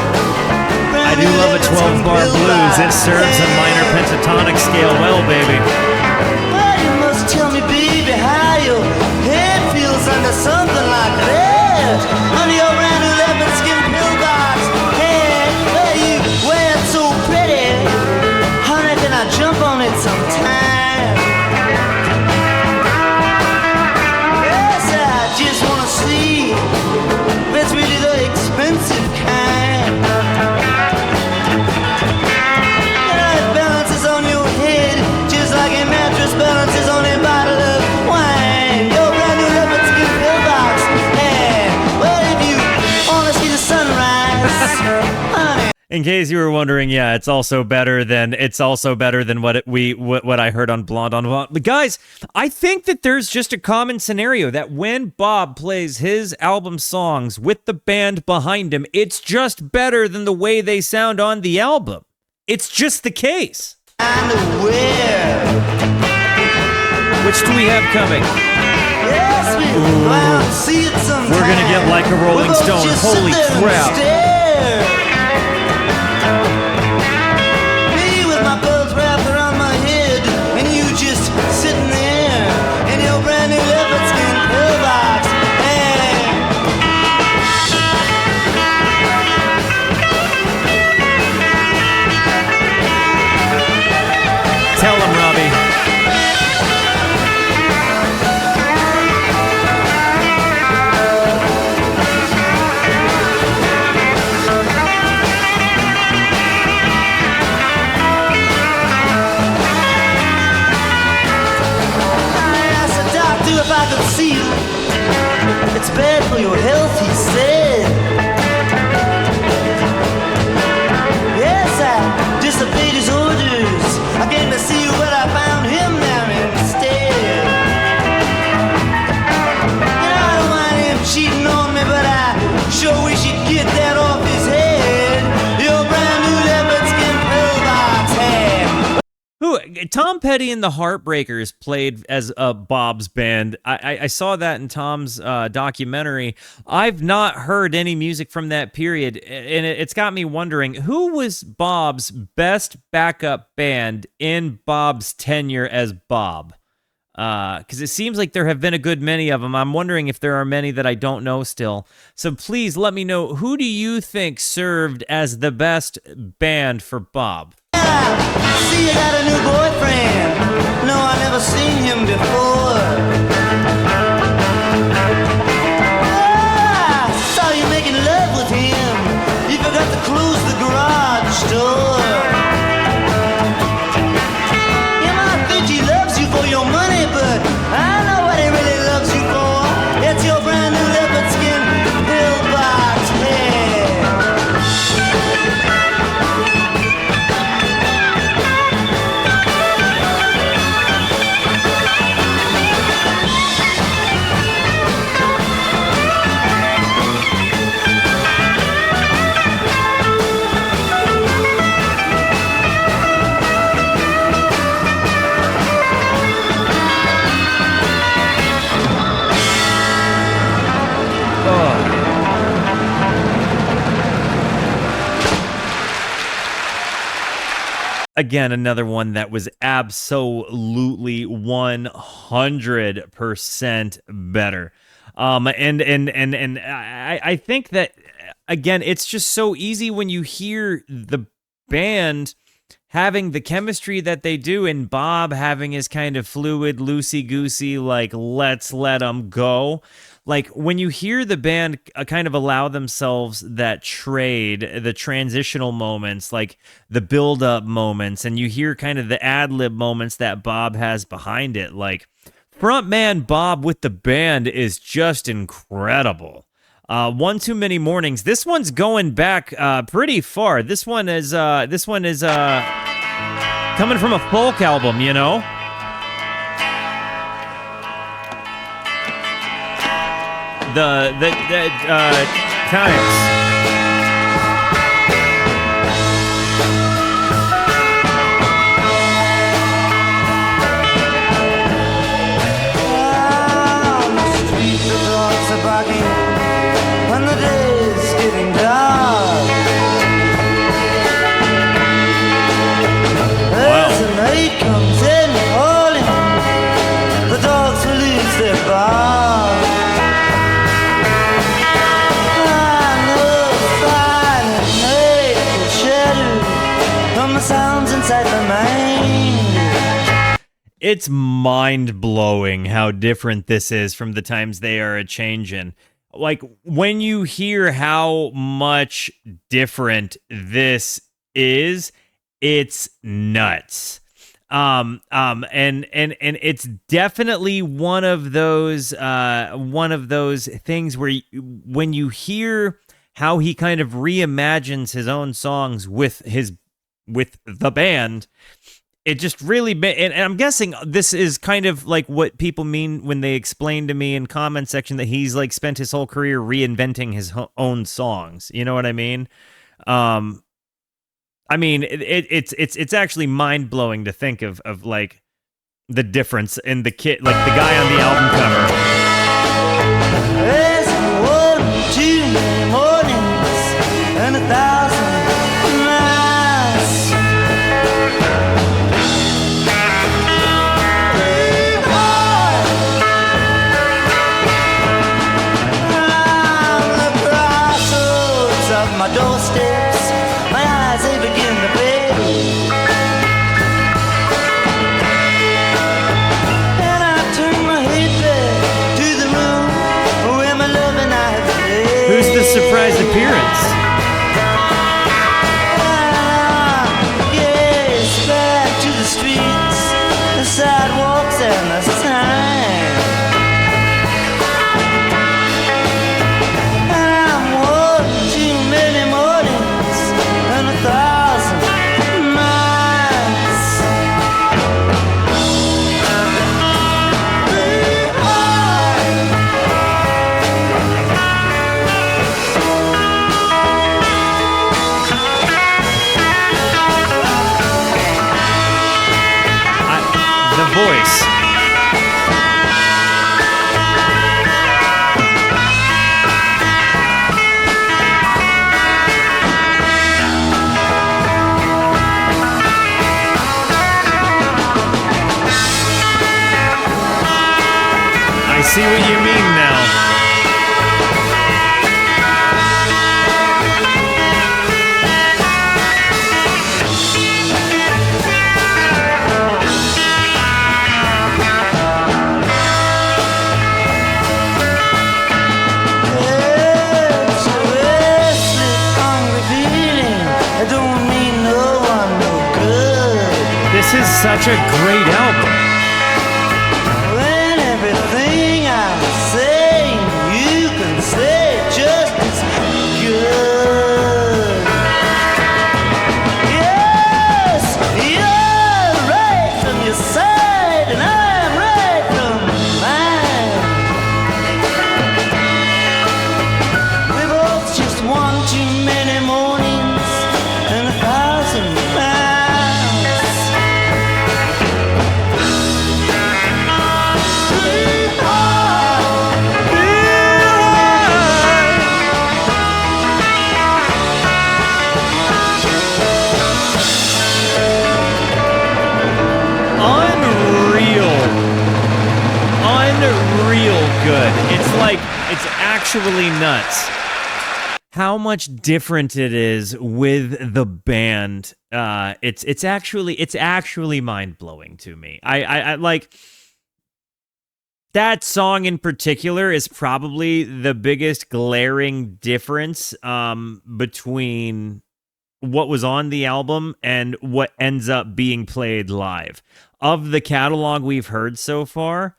I do love a 12-bar blues. It serves a minor pentatonic scale well, baby. Well, you must tell me, baby, how your head feels under something like that. Under your brand new Leopard-Skin Pill-Box Hat. Well, you wear it so pretty. Honey, can I jump on it sometime? It's really the expensive kind. It balances on your head just like a mattress balances on a bottle of wine. Your brand new Leopard-Skin Pill-Box Hat. Well, if you want to see the sunrise, honey. In case you were wondering, yeah, it's also better than what I heard on Blonde on Blonde. But guys, I think that there's just a common scenario that when Bob plays his album songs with the band behind him, it's just better than the way they sound on the album. It's just the case. And where? Which do we have coming? Yes, we will see it sometime. We're gonna get Like a Rolling Stone. Holy crap. Sitting there in your brand new Leopard-Skin Pill-Box Hat. Tell him, Robbie. it's bad for your health, he said. Yes, I disobeyed his orders. I came to see you, but I found him there instead. You know, I don't mind him cheating on me, but I sure wish he'd get that off his head. Your brand new Leopard-Skin Pill-Box Hat. Who? Tom Petty and the Heartbreakers played as Bob's band. I saw that in Tom's documentary. I've not heard any music from that period, and it's got me wondering, who was Bob's best backup band in Bob's tenure as Bob? Because it seems like there have been a good many of them. I'm wondering if there are many that I don't know still. So please let me know, who do you think served as the best band for Bob? See, you got a new boyfriend. No, I never seen him before. I saw you making love with him. You forgot to close the garage door. You might think he loves you for your money, but I know what he really loves you for. It's your brand new Leopard-Skin Pill-Box Hat. Again, another one that was absolutely 100% better. And I think that, again, it's just so easy when you hear the band having the chemistry that they do, and Bob having his kind of fluid, loosey-goosey, like, let's let 'em go. Like, when you hear the band kind of allow themselves that trade, the transitional moments, like the build-up moments, and you hear kind of the ad-lib moments that Bob has behind it, like, frontman Bob with the band is just incredible. One Too Many Mornings. This one's going back pretty far. This one is coming from a folk album, you know? The times. On the street, the dogs are barking when the day is getting dark. As the night comes in calling, the dogs will lose their bark. Sounds inside the mind. It's mind-blowing how different this is from the times they are a-changin'. Like, when you hear how much different this is, it's nuts. And it's definitely one of those things where when you hear how he kind of reimagines his own songs with the band, it just really and I'm guessing this is kind of like what people mean when they explain to me in comment section that he's like spent his whole career reinventing his own songs. You know what I mean? I mean it's actually mind blowing to think of like the difference in the kid, like the guy on the album cover. There's 1 too many mornings and 1,000 my doorsteps, my eyes they begin to fade, and I turn my head back to the room where my love and I have played. Who's the surprise appearance? Yes, back to the streets, the sidewalks and the sign. such a great album. When everything I'm saying you can say just as good. Yes, you're right from your side and I'm right from mine. We both just one too many mornings and 1,000 miles. Unreal good. It's actually nuts how much different it is with the band. It's actually mind-blowing to me. I like that song in particular is probably the biggest glaring difference between what was on the album and what ends up being played live. Of the catalog we've heard so far,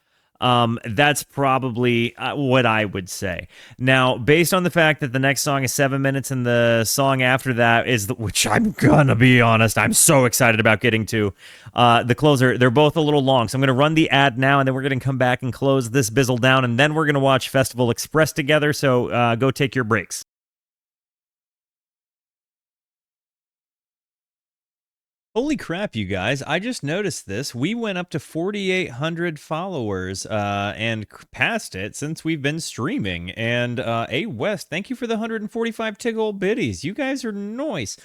that's probably what I would say. Now, based on the fact that the next song is 7 minutes and the song after that is, which I'm gonna be honest, I'm so excited about getting to, the closer, they're both a little long. So I'm gonna run the ad now and then we're gonna come back and close this bizzle down and then we're gonna watch Festival Express together. So go take your breaks. Holy crap, you guys. I just noticed this. We went up to 4,800 followers and passed it since we've been streaming. And A West, thank you for the 145 tickle biddies. You guys are nice.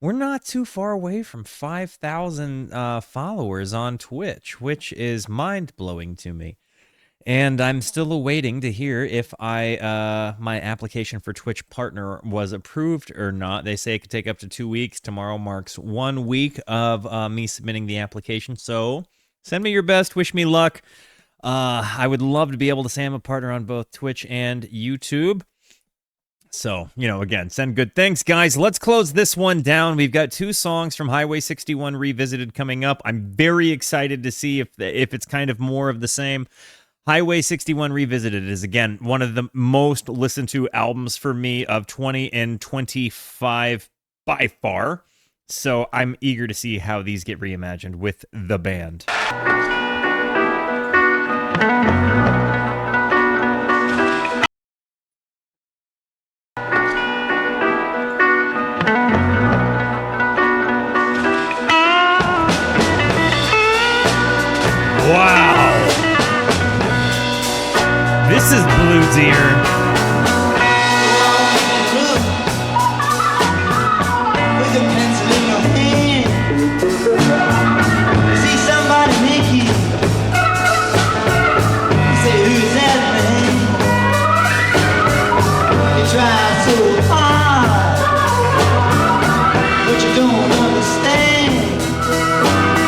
We're not too far away from 5,000 followers on Twitch, which is mind-blowing to me. And I'm still awaiting to hear if my application for Twitch Partner was approved or not. They say it could take up to 2 weeks. Tomorrow marks 1 week of me submitting the application. So send me your best. Wish me luck. I would love to be able to say I'm a partner on both Twitch and YouTube. So, again, send good things. Guys, let's close this one down. We've got 2 songs from Highway 61 Revisited coming up. I'm very excited to see if it's kind of more of the same. Highway 61 Revisited is, again, one of the most listened to albums for me of 20 and 25 by far. So I'm eager to see how these get reimagined with the band. Wow! This is bluesier. With a pencil in your hand, you see somebody make you. You say, who's that man? You try so hard, but you don't understand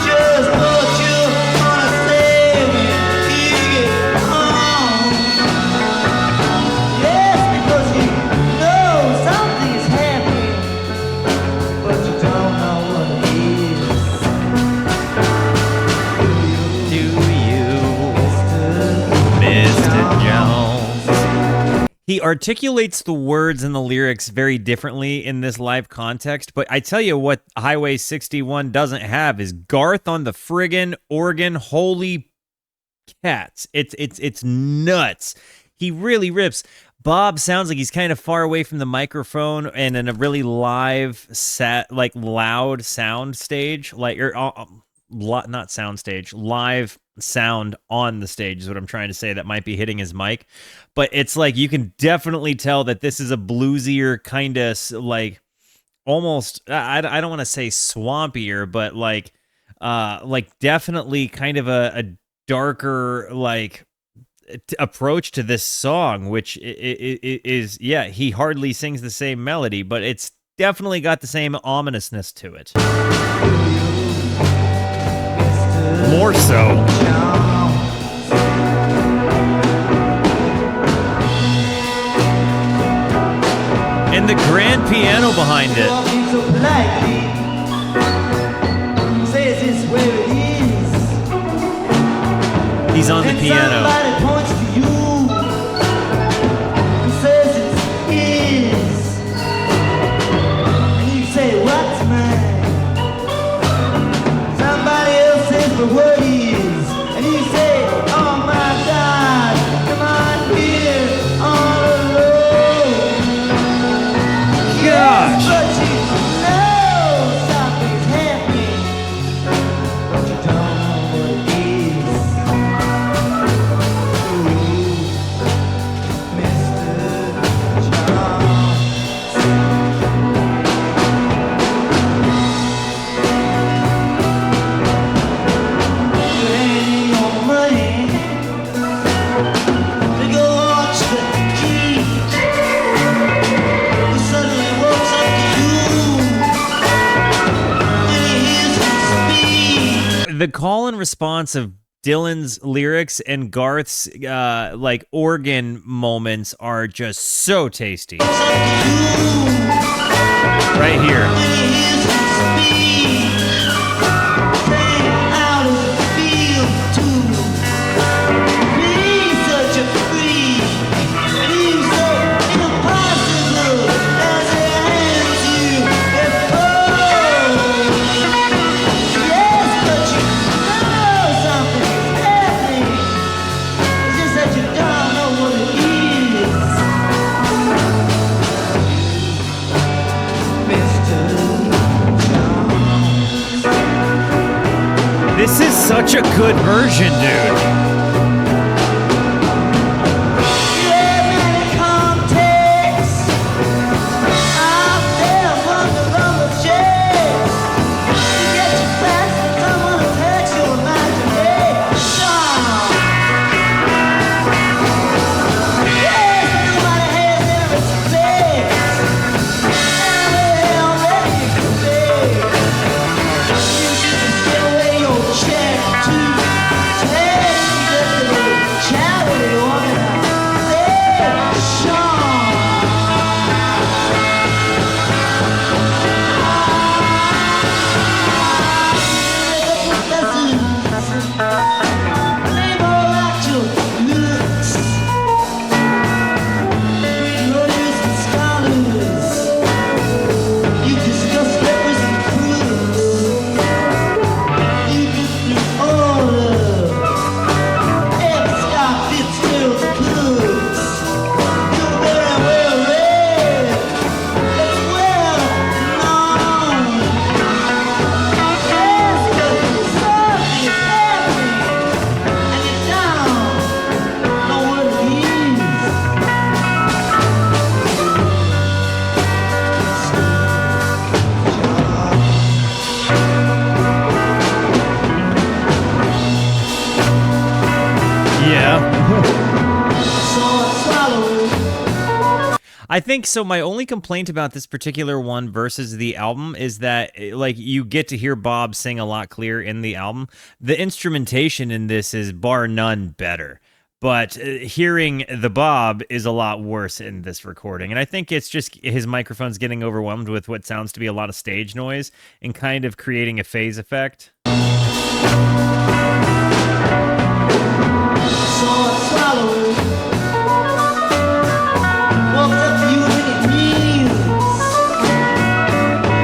just what you're gonna say when you get home. Yes, because you know something is happening, but you don't know what it is. Do you, Mr. Jones? He articulates the words and the lyrics very differently in this live context, but I tell you what Highway 61 doesn't have is Garth on the friggin' organ. Holy cats. It's nuts. He really rips. Bob sounds like he's kind of far away from the microphone and in a really live set, like loud sound stage, not sound stage, live sound on the stage is what I'm trying to say. That might be hitting his mic, but it's like you can definitely tell that this is a bluesier kind of like almost I don't want to say swampier, but like definitely kind of a darker approach to this song, which is he hardly sings the same melody, but it's definitely got the same ominousness to it. More so. And the grand piano behind it. Walking so politely, says it's where it is. He's on the piano. Somebody points to you and says it's his. And you say, what's mine? Somebody else says the word is. And you say, oh my God, am I here all alone? Gosh. But you know something's happening, but you don't know what it is. Ooh, Mr. Charles. You ain't your money to go watch the key. He suddenly walks up to you and he hears you speak. The call and response of Dylan's lyrics and Garth's like organ moments are just so tasty. Walks up to you Right here. and he hears you speak. Saying, how does it feel to be such a freak? And he's so impossible as he hands you a phone. Yes, but you know something is happening. It's just that you don't know what it is. Mr. Jones. This is such a good version, dude. You have many contacts out there among the lumberjacks. You get your facts and someone attacks your imagination. Yes, nobody has any respect. How the hell that you expect? You should just give away your check to tax deductible charity organization. Name all out your looks. Great lawyers and scholars. You discuss lepers and crooks. You get through all of F-Scott Fitzgerald's books. You're very well read and well known. Yes, but something is happening, and you don't know what it is. Yeah. So I swallow it. I think so. My only complaint about this particular one versus the album is that, like, you get to hear Bob sing a lot clearer in the album. The instrumentation in this is bar none better, but hearing the Bob is a lot worse in this recording. And I think it's just his microphone's getting overwhelmed with what sounds to be a lot of stage noise and kind of creating a phase effect. So I swallow it. Walks up to you and he kneels.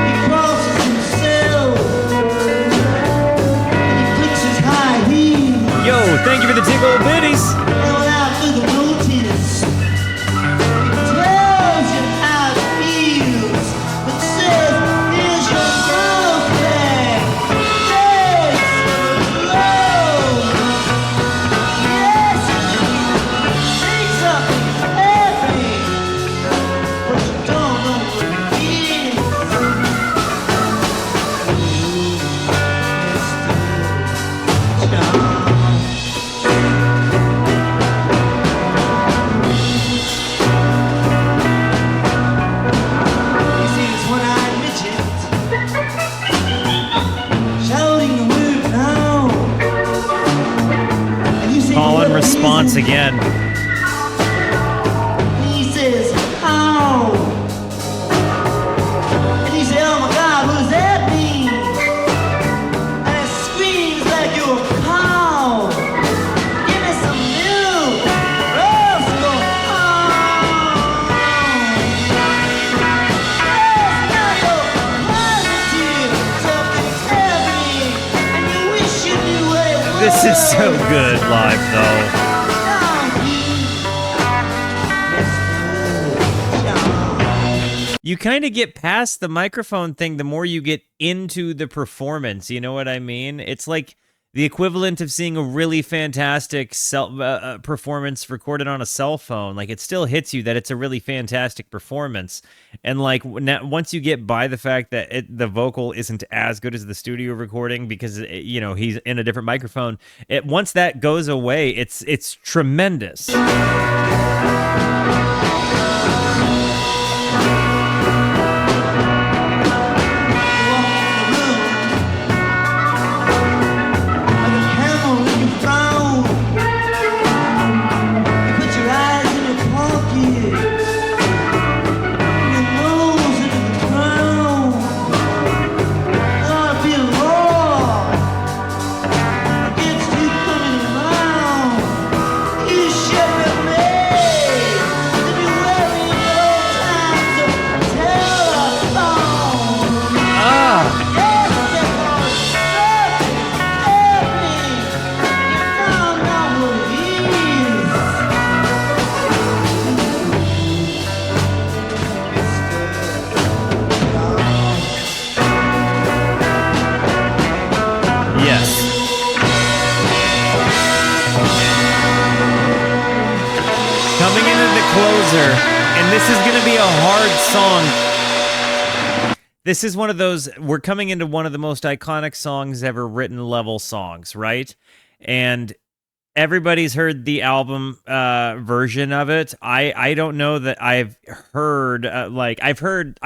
He crosses himself. And he clicks his high heels. Yo, thank you for the tickle bitties. Held out through the notice. He tells you how it feels. But says, here's your girlfriend. Yes, alone. Yes, think something's happening. But you don't know what it is. Mr. John. You see this one-eyed midget shouting the word now. And you say, Call and "What is response it?" again. And he says, how? And you say, oh my God, what does that mean? And it screams like you're a cow. Give This is so good live, though. You kind of get past the microphone thing the more you get into the performance. You know what I mean? It's like the equivalent of seeing a really fantastic performance recorded on a cell phone. Like, it still hits you that it's a really fantastic performance. And like, once you get by the fact that the vocal isn't as good as the studio recording because, he's in a different microphone, once that goes away, it's tremendous. And this is going to be a hard song. This is one of those, we're coming into one of the most iconic songs ever written level songs, right? And everybody's heard the album version of it. I don't know that I've heard, I've heard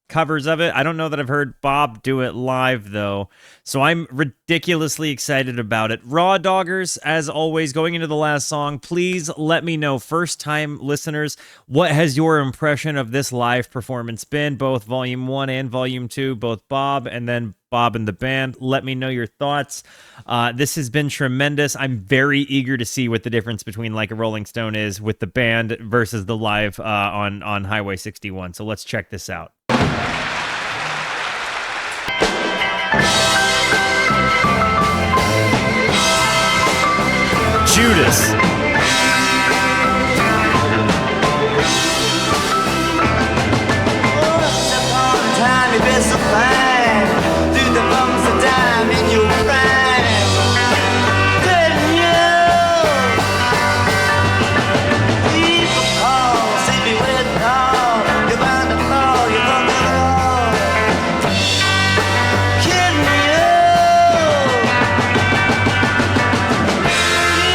covers of it. I don't know that I've heard Bob do it live, though. So I'm ridiculously excited about it. Raw Doggers, as always, going into the last song, please let me know, first-time listeners, what has your impression of this live performance been, both Volume 1 and Volume 2, both Bob and then Bob and the band. Let me know your thoughts. This has been tremendous. I'm very eager to see what the difference between Like a Rolling Stone is with the band versus the live on Highway 61. So let's check this out. Judas. Once upon a time, you've been so fine. Through the bumps of time in your prime. Couldn't you? People call, see me with it all. You're bound to fall, you're from the wall. Couldn't you?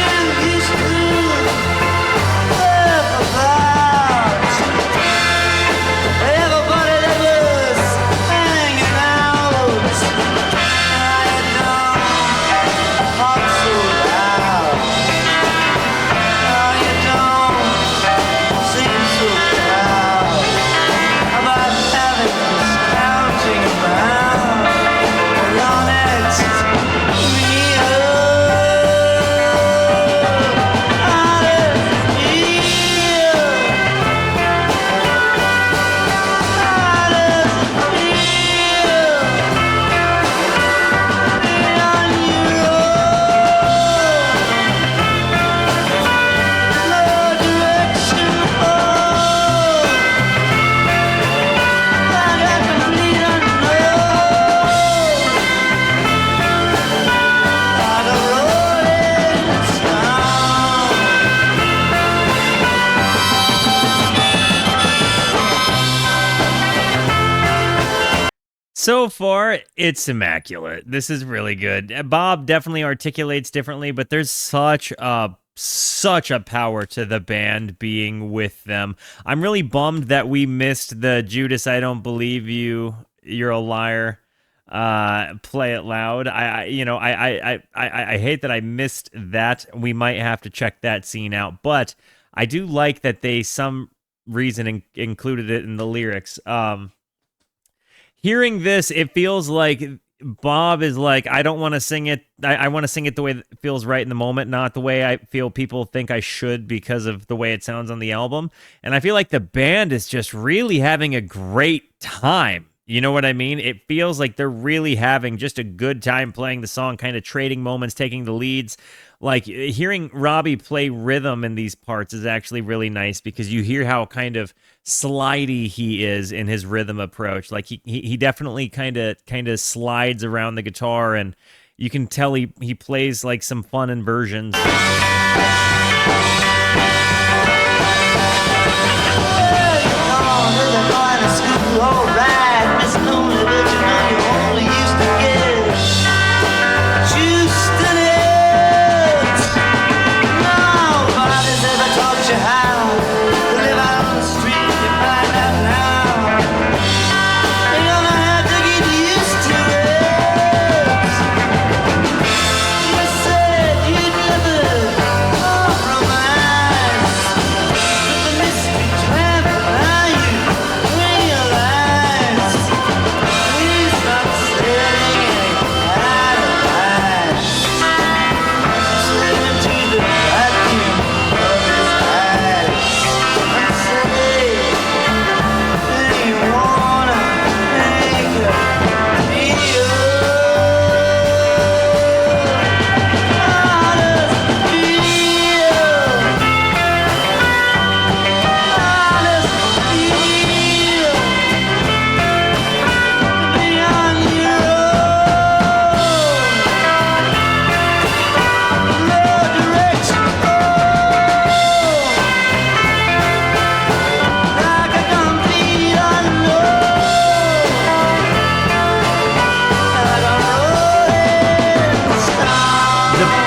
You used to love about everybody that was hanging out. I don't talk so loud. You don't seem so proud about having this counting around. You're next to me. How does it feel? How does it feel? Being on your own, no direction home, like a complete unknown, like a rolling stone. So far, it's immaculate. This is really good. Bob definitely articulates differently, but there's such a power to the band being with them. I'm really bummed that we missed the Judas, I don't believe you, you're a liar. Play it loud. I hate that I missed that. We might have to check that scene out, but I do like that they some reason included it in the lyrics. Hearing this, it feels like Bob is like, I don't want to sing it. I want to sing it the way that feels right in the moment, not the way I feel people think I should because of the way it sounds on the album. And I feel like the band is just really having a great time. You know what I mean? It feels like they're really having just a good time playing the song, kind of trading moments, taking the leads. Like hearing Robbie play rhythm in these parts is actually really nice because you hear how kind of slidey he is in his rhythm approach. Like he definitely kind of slides around the guitar, and you can tell he plays like some fun inversions.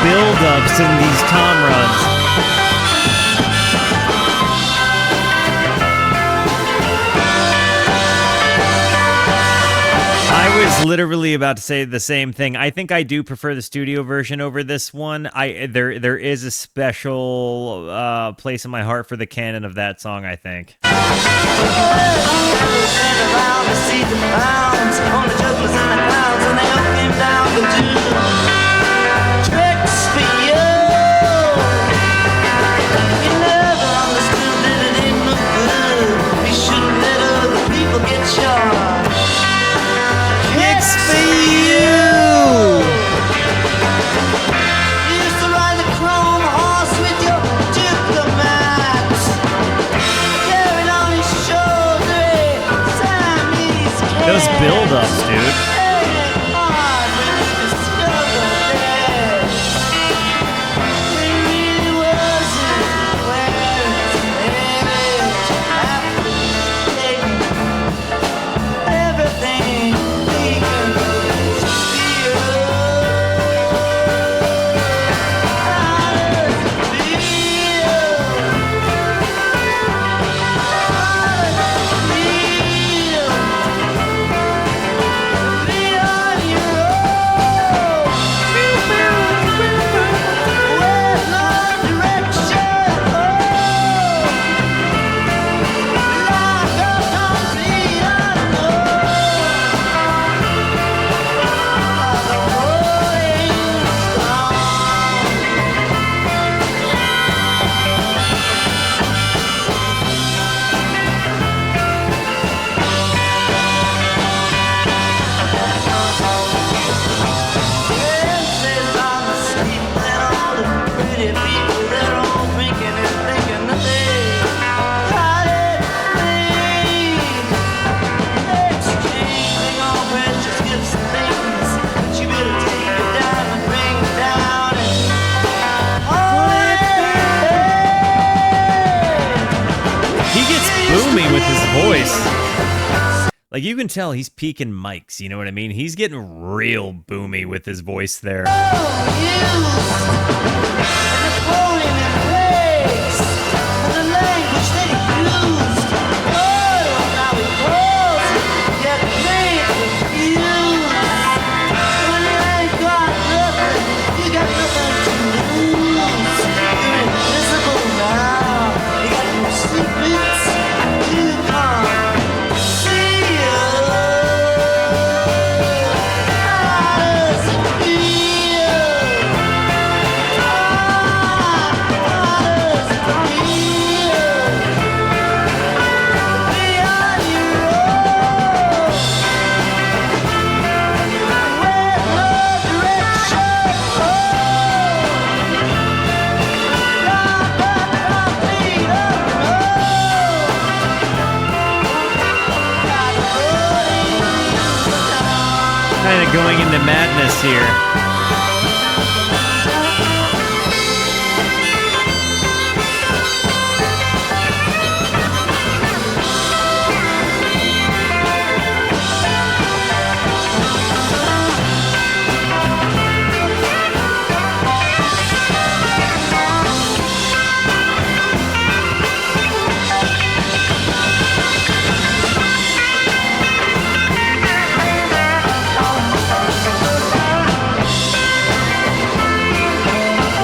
Build-ups in these tom runs. I was literally about to say the same thing. I think I do prefer the studio version over this one. There is a special place in my heart for the canon of that song, I think. Those build-ups, dude. With his voice, like you can tell he's peaking mics, you know what I mean? He's getting real boomy with his voice there. kind of going into madness here.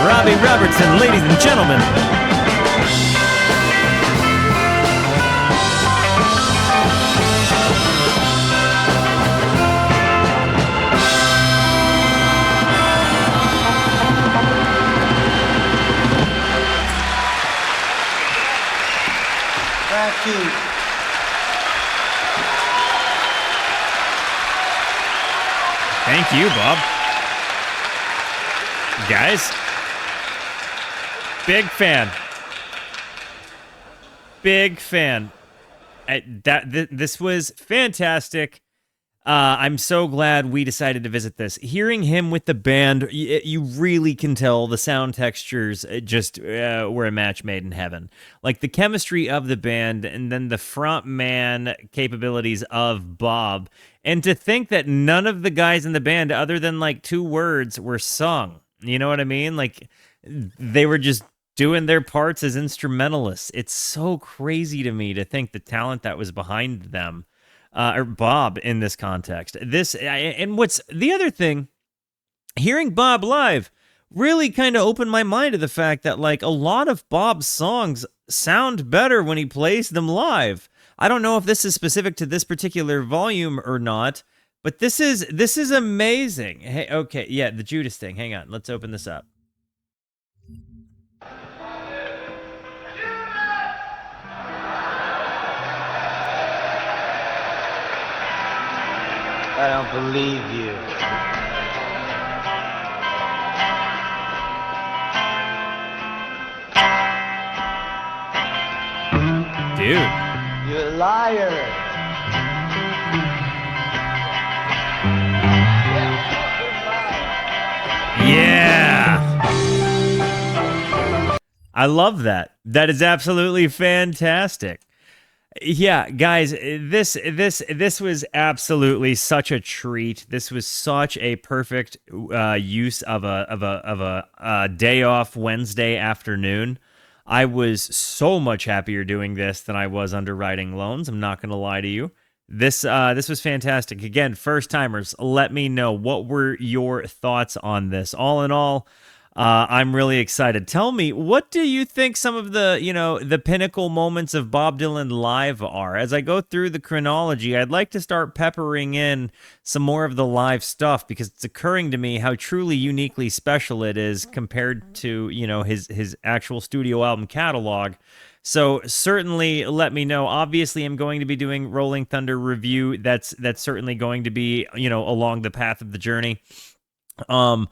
Robbie Robertson, ladies and gentlemen. Thank you. Thank you, Bob. Guys. Big fan. Big fan. This was fantastic. I'm so glad we decided to visit this. Hearing him with the band, you really can tell the sound textures just were a match made in heaven. Like the chemistry of the band and then the front man capabilities of Bob. And to think that none of the guys in the band, other than like 2 words, were sung. You know what I mean? Like they were just doing their parts as instrumentalists. It's so crazy to me to think the talent that was behind them, or Bob in this context. And what's the other thing, hearing Bob live really kind of opened my mind to the fact that like a lot of Bob's songs sound better when he plays them live. I don't know if this is specific to this particular volume or not, but this is amazing. Hey, okay, yeah, the Judas thing. Hang on, let's open this up. I don't believe you. Dude. You're a liar. Yeah. I love that. That is absolutely fantastic. Yeah, guys, this was absolutely such a treat. This was such a perfect use of a day off Wednesday afternoon. I was so much happier doing this than I was underwriting loans. I'm not going to lie to you. This was fantastic. Again, first timers, let me know, what were your thoughts on this? All in all, I'm really excited. Tell me, what do you think some of the, the pinnacle moments of Bob Dylan live are? As I go through the chronology, I'd like to start peppering in some more of the live stuff, because it's occurring to me how truly uniquely special it is compared to, his actual studio album catalog. So certainly let me know. Obviously, I'm going to be doing Rolling Thunder review. That's certainly going to be, along the path of the journey. I'm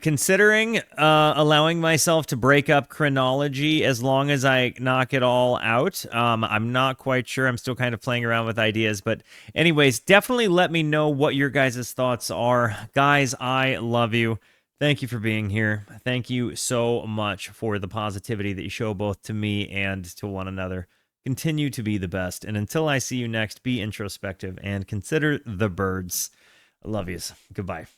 considering allowing myself to break up chronology as long as I knock it all out. I'm not quite sure. I'm still kind of playing around with ideas, but anyways, definitely let me know what your guys' thoughts are. Guys, I love you. Thank you for being here. Thank you so much for the positivity that you show both to me and to one another. Continue to be the best. And until I see you next, be introspective and consider the birds. I love yous. Goodbye.